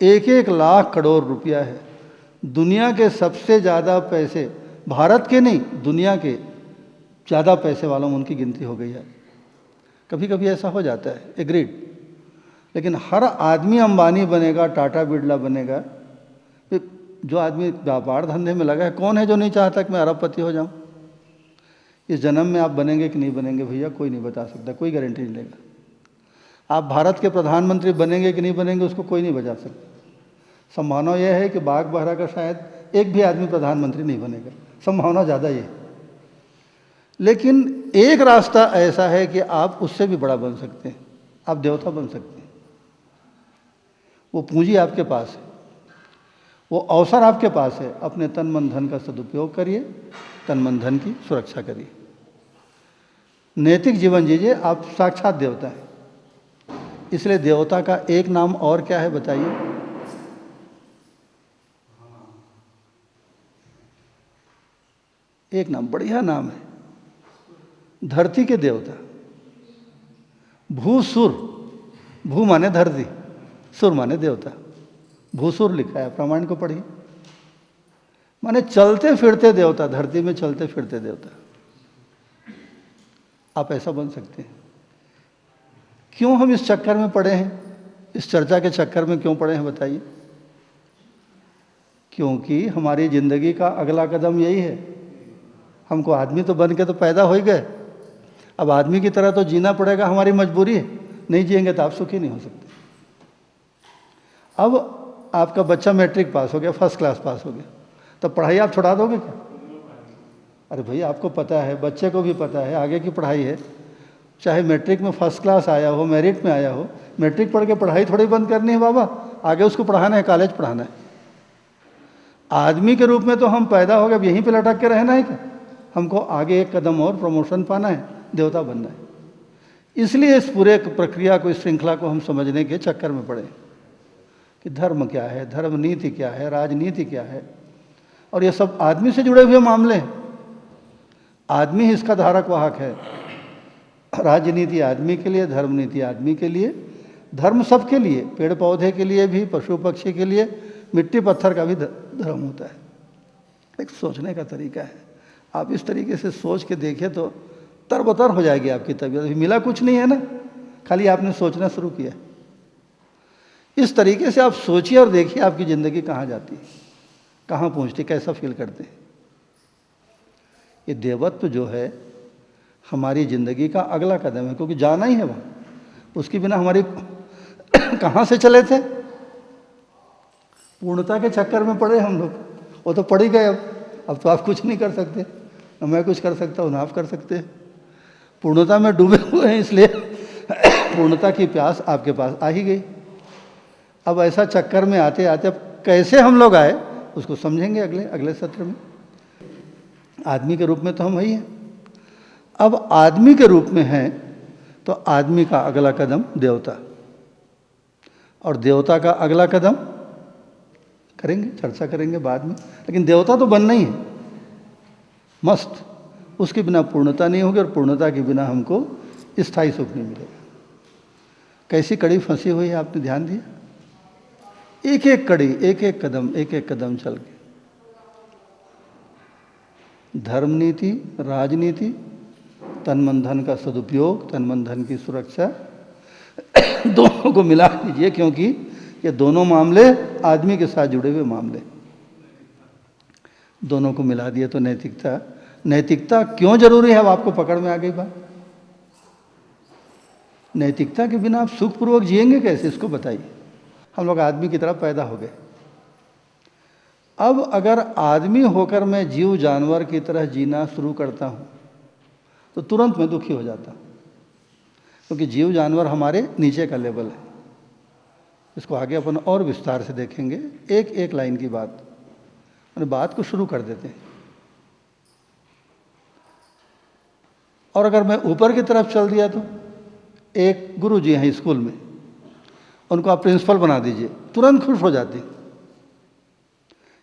1-1 लाख करोड़ रुपया है। दुनिया के सबसे ज़्यादा पैसे, भारत के नहीं, दुनिया के ज़्यादा पैसे वालों में उनकी गिनती हो गई है। कभी कभी ऐसा हो जाता है, एग्रीड। लेकिन हर आदमी अंबानी बनेगा, टाटा बिरला बनेगा? जो आदमी व्यापार धंधे में लगा है, कौन है जो नहीं चाहता कि मैं अरबपति हो जाऊं? इस जन्म में आप बनेंगे कि नहीं बनेंगे भैया, कोई नहीं बता सकता, कोई गारंटी नहीं लेगा। आप भारत के प्रधानमंत्री बनेंगे कि नहीं बनेंगे, उसको कोई नहीं बता सकता। संभावना यह है कि बाघ बहरा का शायद एक भी आदमी प्रधानमंत्री नहीं बनेगा, संभावना ज़्यादा ये है। लेकिन एक रास्ता ऐसा है कि आप उससे भी बड़ा बन सकते हैं, आप देवता बन सकते हैं। वो पूंजी आपके पास है, वो अवसर आपके पास है। अपने तन मन धन का सदुपयोग करिए, तन मन धन की सुरक्षा करिए, नैतिक जीवन जीजिए, आप साक्षात देवता हैं। इसलिए देवता का एक नाम और क्या है बताइए? एक नाम, बढ़िया नाम है, धरती के देवता, भूसुर, भू माने धरती, सुर माने देवता, भूसुर लिखा है, प्रमाण को पढ़िए। माने चलते फिरते देवता, धरती में चलते फिरते देवता। आप ऐसा बन सकते हैं। क्यों हम इस चक्कर में पड़े हैं, इस चर्चा के चक्कर में क्यों पड़े हैं बताइए? क्योंकि हमारी जिंदगी का अगला कदम यही है। हमको आदमी तो बन के तो पैदा हो ही गए, अब आदमी की तरह तो जीना पड़ेगा, हमारी मजबूरी है। नहीं जिएंगे तो आप सुखी नहीं हो सकते। अब आपका बच्चा मैट्रिक पास हो गया, फर्स्ट क्लास पास हो गया, तो पढ़ाई आप छुड़ा दोगे क्या? अरे भैया आपको पता है, बच्चे को भी पता है आगे की पढ़ाई है। चाहे मैट्रिक में फर्स्ट क्लास आया हो, मेरिट में आया हो, मैट्रिक पढ़ के पढ़ाई थोड़ी बंद करनी है बाबा, आगे उसको पढ़ाना है, कॉलेज पढ़ाना है। आदमी के रूप में तो हम पैदा हो गए, अब यहीं पे लटक के रहना है क्या? हमको आगे एक कदम और प्रमोशन पाना है, देवता बनना है। इसलिए इस पूरे प्रक्रिया को, इस श्रृंखला को हम समझने के चक्कर में पड़े कि धर्म क्या है, धर्म नीति क्या है, राजनीति क्या है। और ये सब आदमी से जुड़े हुए मामले हैं। आदमी ही इसका धारक वाहक है। राजनीति आदमी के लिए, धर्म नीति आदमी के लिए, धर्म सबके लिए, पेड़ पौधे के लिए भी, पशु पक्षी के लिए, मिट्टी पत्थर का भी धर्म होता है। एक सोचने का तरीका है। आप इस तरीके से सोच के देखिए तो तरबतर हो जाएगी आपकी तबीयत। अभी मिला कुछ नहीं है ना, खाली आपने सोचना शुरू किया। इस तरीके से आप सोचिए और देखिए आपकी ज़िंदगी कहाँ जाती है, कहाँ पहुँचती, कैसा फील करते हैं। ये देवत्व जो है हमारी ज़िंदगी का अगला कदम है, क्योंकि जाना ही है वहाँ। उसके बिना हमारी कहाँ से चले थे? पूर्णता के चक्कर में पड़े हम लोग। वो तो पड़ ही गए। अब तो आप कुछ नहीं कर सकते, न मैं कुछ कर सकता हूँ, ना आप कर सकते हैं। पूर्णता में डूबे हुए हैं, इसलिए पूर्णता की प्यास आपके पास आ ही गई। अब ऐसा चक्कर में आते आते अब कैसे हम लोग आए उसको समझेंगे अगले सत्र में। आदमी के रूप में तो हम वही हैं। अब आदमी के रूप में हैं तो आदमी का अगला कदम देवता, और देवता का अगला कदम करेंगे, चर्चा करेंगे बाद में। लेकिन देवता तो बनना ही है मस्त। उसके बिना पूर्णता नहीं होगी, और पूर्णता के बिना हमको स्थायी सुख नहीं मिलेगा। कैसी कड़ी फंसी हुई है, आपने ध्यान दिया? एक एक कड़ी, एक एक कदम चल के धर्म नीति, राजनीति, तन मन धन का सदुपयोग, तन मन धन की सुरक्षा, दोनों को मिला दीजिए, क्योंकि ये दोनों मामले आदमी के साथ जुड़े हुए मामले। दोनों को मिला दिए तो नैतिकता। नैतिकता क्यों जरूरी है, अब आपको पकड़ में आ गई बात। नैतिकता के बिना आप सुखपूर्वक जिएंगे कैसे, इसको बताइए। हम लोग आदमी की तरह पैदा हो गए। अब अगर आदमी होकर मैं जीव जानवर की तरह जीना शुरू करता हूँ तो तुरंत मैं दुखी हो जाता हूँ, क्योंकि जीव जानवर हमारे नीचे का लेवल है। इसको आगे अपन और विस्तार से देखेंगे, एक एक लाइन की बात, बात को शुरू कर देते हैं। और अगर मैं ऊपर की तरफ चल दिया तो एक गुरु जी हैं स्कूल में, उनको आप प्रिंसिपल बना दीजिए, तुरंत खुश हो जाती।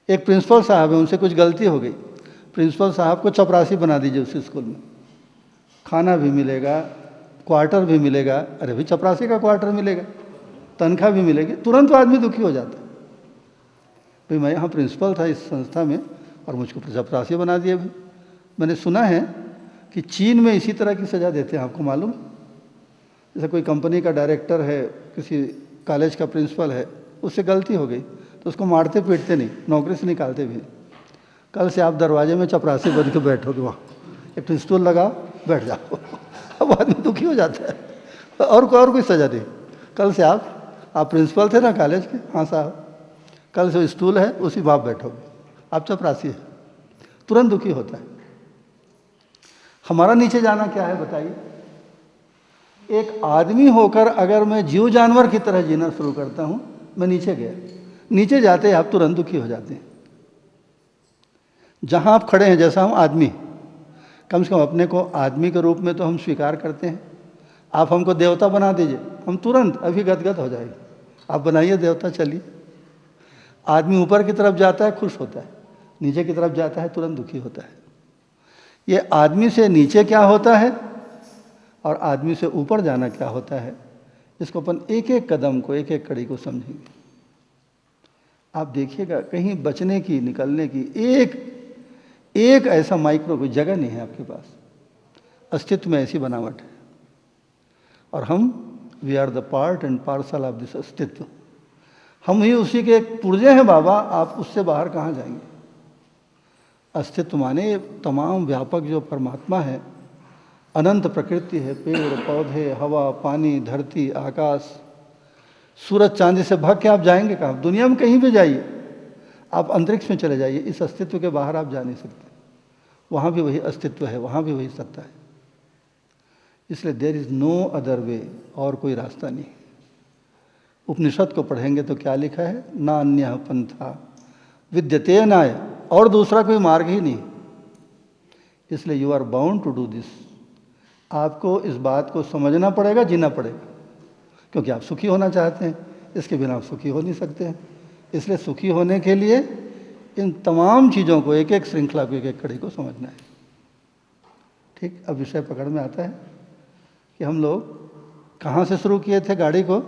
एक प्रिंसिपल साहब है, उनसे कुछ गलती हो गई, प्रिंसिपल साहब को चपरासी बना दीजिए उस स्कूल में, खाना भी मिलेगा, क्वार्टर भी मिलेगा। अरे भाई चपरासी का क्वार्टर मिलेगा, तनख्वाह भी मिलेगी, तुरंत तो आदमी दुखी हो जाता है। भाई मैं यहाँ प्रिंसिपल था इस संस्था में और मुझको चपरासी बना दिया। भाई मैंने सुना है कि चीन में इसी तरह की सज़ा देते हैं, आपको मालूम? जैसे कोई कंपनी का डायरेक्टर है, किसी कॉलेज का प्रिंसिपल है, उससे गलती हो गई तो उसको मारते पीटते नहीं, नौकरी से निकालते भी। कल से आप दरवाजे में चपरासी बन के बैठोगे, वहाँ एक स्टूल लगा बैठ जाओ। अब आदमी दुखी हो जाता है, और कोई सज़ा नहीं। कल से आप प्रिंसिपल थे ना कॉलेज के, हाँ साहब, कल से स्टूल है उसी में आप बैठोगे, आप चपरासी है, तुरंत दुखी होता है। हमारा नीचे जाना क्या है बताइए? एक आदमी होकर अगर मैं जीव जानवर की तरह जीना शुरू करता हूँ, मैं नीचे गया। नीचे जाते आप तुरंत दुखी हो जाते हैं। जहाँ आप खड़े हैं, जैसा हम आदमी, कम से कम अपने को आदमी के रूप में तो हम स्वीकार करते हैं। आप हमको देवता बना दीजिए, हम तुरंत अभी गदगद हो जाएंगे। आप बनाइए देवता, चलिए। आदमी ऊपर की तरफ जाता है खुश होता है, नीचे की तरफ जाता है तुरंत दुखी होता है। ये आदमी से नीचे क्या होता है और आदमी से ऊपर जाना क्या होता है, इसको अपन एक एक कदम को, एक एक कड़ी को समझेंगे। आप देखिएगा कहीं बचने की, निकलने की एक ऐसा माइक्रो कोई जगह नहीं है आपके पास। अस्तित्व में ऐसी बनावट है और हम we are the part and parcel of this अस्तित्व। हम ही उसी के एक पुर्जे हैं बाबा, आप उससे बाहर कहाँ जाएंगे। अस्तित्व माने तमाम व्यापक जो परमात्मा है, अनंत प्रकृति है, पेड़ पौधे, हवा, पानी, धरती, आकाश, सूरज चांदी से भाग के आप जाएंगे कहाँ। दुनिया में कहीं भी जाइए, आप अंतरिक्ष में चले जाइए, इस अस्तित्व के बाहर आप जा नहीं सकते। वहाँ भी वही अस्तित्व है, वहाँ भी वही सत्ता है। इसलिए there is no other way, और कोई रास्ता नहीं। उपनिषद को पढ़ेंगे तो क्या लिखा है, ना अन्य पंथा विद्यते नाय, और दूसरा कोई मार्ग ही नहीं। इसलिए you are bound to do this. आपको इस बात को समझना पड़ेगा, जीना पड़ेगा, क्योंकि आप सुखी होना चाहते हैं। इसके बिना आप सुखी हो नहीं सकते हैं। इसलिए सुखी होने के लिए इन तमाम चीज़ों को, एक एक श्रृंखला को, एक एक कड़ी को समझना है। ठीक, अब विषय पकड़ में आता है कि हम लोग कहाँ से शुरू किए थे गाड़ी को,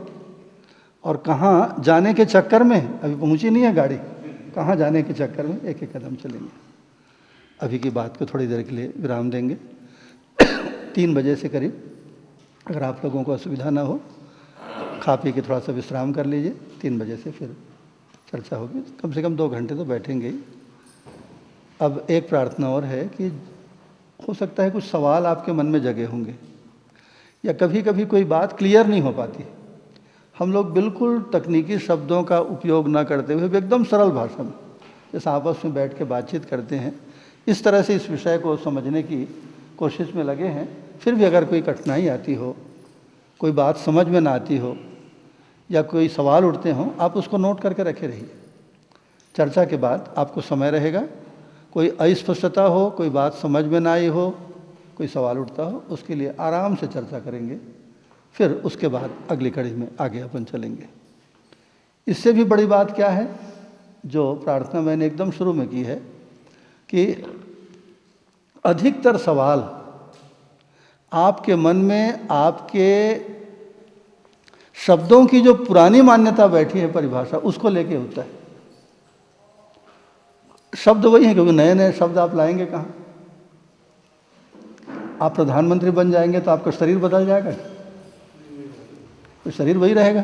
और कहाँ जाने के चक्कर में, अभी पहुँची नहीं है गाड़ी, कहाँ जाने के चक्कर में एक एक कदम चलेंगे। अभी की बात को थोड़ी देर के लिए विराम देंगे। 3 बजे से करीब, अगर आप लोगों को असुविधा ना हो, खा पी के थोड़ा सा विश्राम कर लीजिए। 3 बजे से फिर चर्चा होगी। कम से कम 2 घंटे तो बैठेंगे ही। अब एक प्रार्थना और है कि हो सकता है कुछ सवाल आपके मन में जगे होंगे, या कभी कभी कोई बात क्लियर नहीं हो पाती। हम लोग बिल्कुल तकनीकी शब्दों का उपयोग ना करते हुए एकदम सरल भाषा में, जैसे आपस में बैठ के बातचीत करते हैं, इस तरह से इस विषय को समझने की कोशिश में लगे हैं। फिर भी अगर कोई कठिनाई आती हो, कोई बात समझ में ना आती हो, या कोई सवाल उठते हों, आप उसको नोट करके रखे रहिए। चर्चा के बाद आपको समय रहेगा, कोई अस्पष्टता हो, कोई बात समझ में ना आई हो, कोई सवाल उठता हो, उसके लिए आराम से चर्चा करेंगे। फिर उसके बाद अगली कड़ी में आगे अपन चलेंगे। इससे भी बड़ी बात क्या है, जो प्रार्थना मैंने एकदम शुरू में की है, कि अधिकतर सवाल आपके मन में, आपके शब्दों की जो पुरानी मान्यता बैठी है, परिभाषा, उसको लेके होता है। शब्द वही है, क्योंकि नए नए शब्द आप लाएंगे कहाँ। आप प्रधानमंत्री बन जाएंगे तो आपका शरीर बदल जाएगा, तो शरीर वही रहेगा।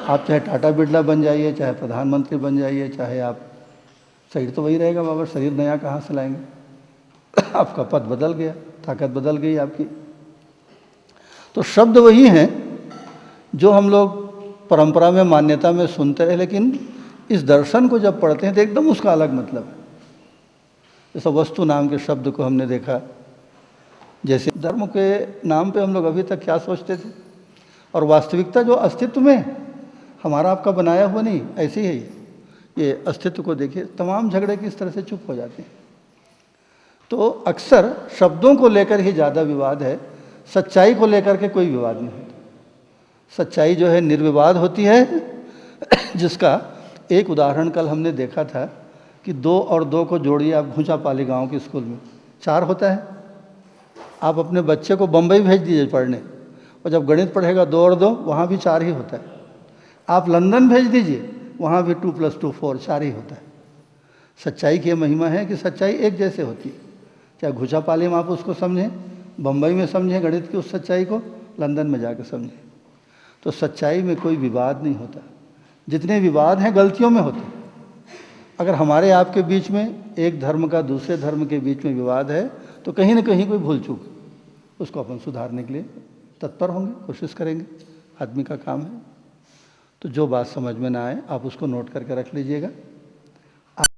आप चाहे टाटा बिरला बन जाइए, चाहे प्रधानमंत्री बन जाइए, चाहे आप, शरीर तो वही रहेगा बाबा। शरीर नया कहाँ से लाएंगे। आपका पद बदल गया, ताकत बदल गई आपकी। तो शब्द वही हैं जो हम लोग परंपरा में, मान्यता में सुनते रहे, लेकिन इस दर्शन को जब पढ़ते हैं तो एकदम उसका अलग मतलब है। जैसे वस्तु नाम के शब्द को हमने देखा, जैसे धर्म के नाम पे हम लोग अभी तक क्या सोचते थे, और वास्तविकता जो अस्तित्व में हमारा आपका बनाया हुआ नहीं, ऐसे ही है ये अस्तित्व को देखिए। तमाम झगड़े किस तरह से चुप हो जाते हैं। तो अक्सर शब्दों को लेकर ही ज़्यादा विवाद है, सच्चाई को लेकर के कोई विवाद नहीं होता। सच्चाई जो है निर्विवाद होती है, जिसका एक उदाहरण कल हमने देखा था कि 2 और 2 को जोड़िए आप घुंचापाली गांव के स्कूल में, 4 होता है। आप अपने बच्चे को बम्बई भेज दीजिए पढ़ने, और जब गणित पढ़ेगा 2 और 2, वहाँ भी 4 ही होता है। आप लंदन भेज दीजिए, वहाँ भी 2 + 2 4, 4 ही होता है। सच्चाई की महिमा है कि सच्चाई एक जैसे होती है। चाहे घुंचापाली में आप उसको समझें, बम्बई में समझें गणित की उस सच्चाई को, लंदन में जाकर समझें। तो सच्चाई में कोई विवाद नहीं होता। जितने विवाद हैं गलतियों में होते हैं। अगर हमारे आपके बीच में एक धर्म का दूसरे धर्म के बीच में विवाद है, तो कहीं ना कहीं कोई भूल चूक, उसको अपन सुधारने के लिए तत्पर होंगे, कोशिश करेंगे, आदमी का काम है। तो जो बात समझ में ना आए आप उसको नोट करके रख लीजिएगा।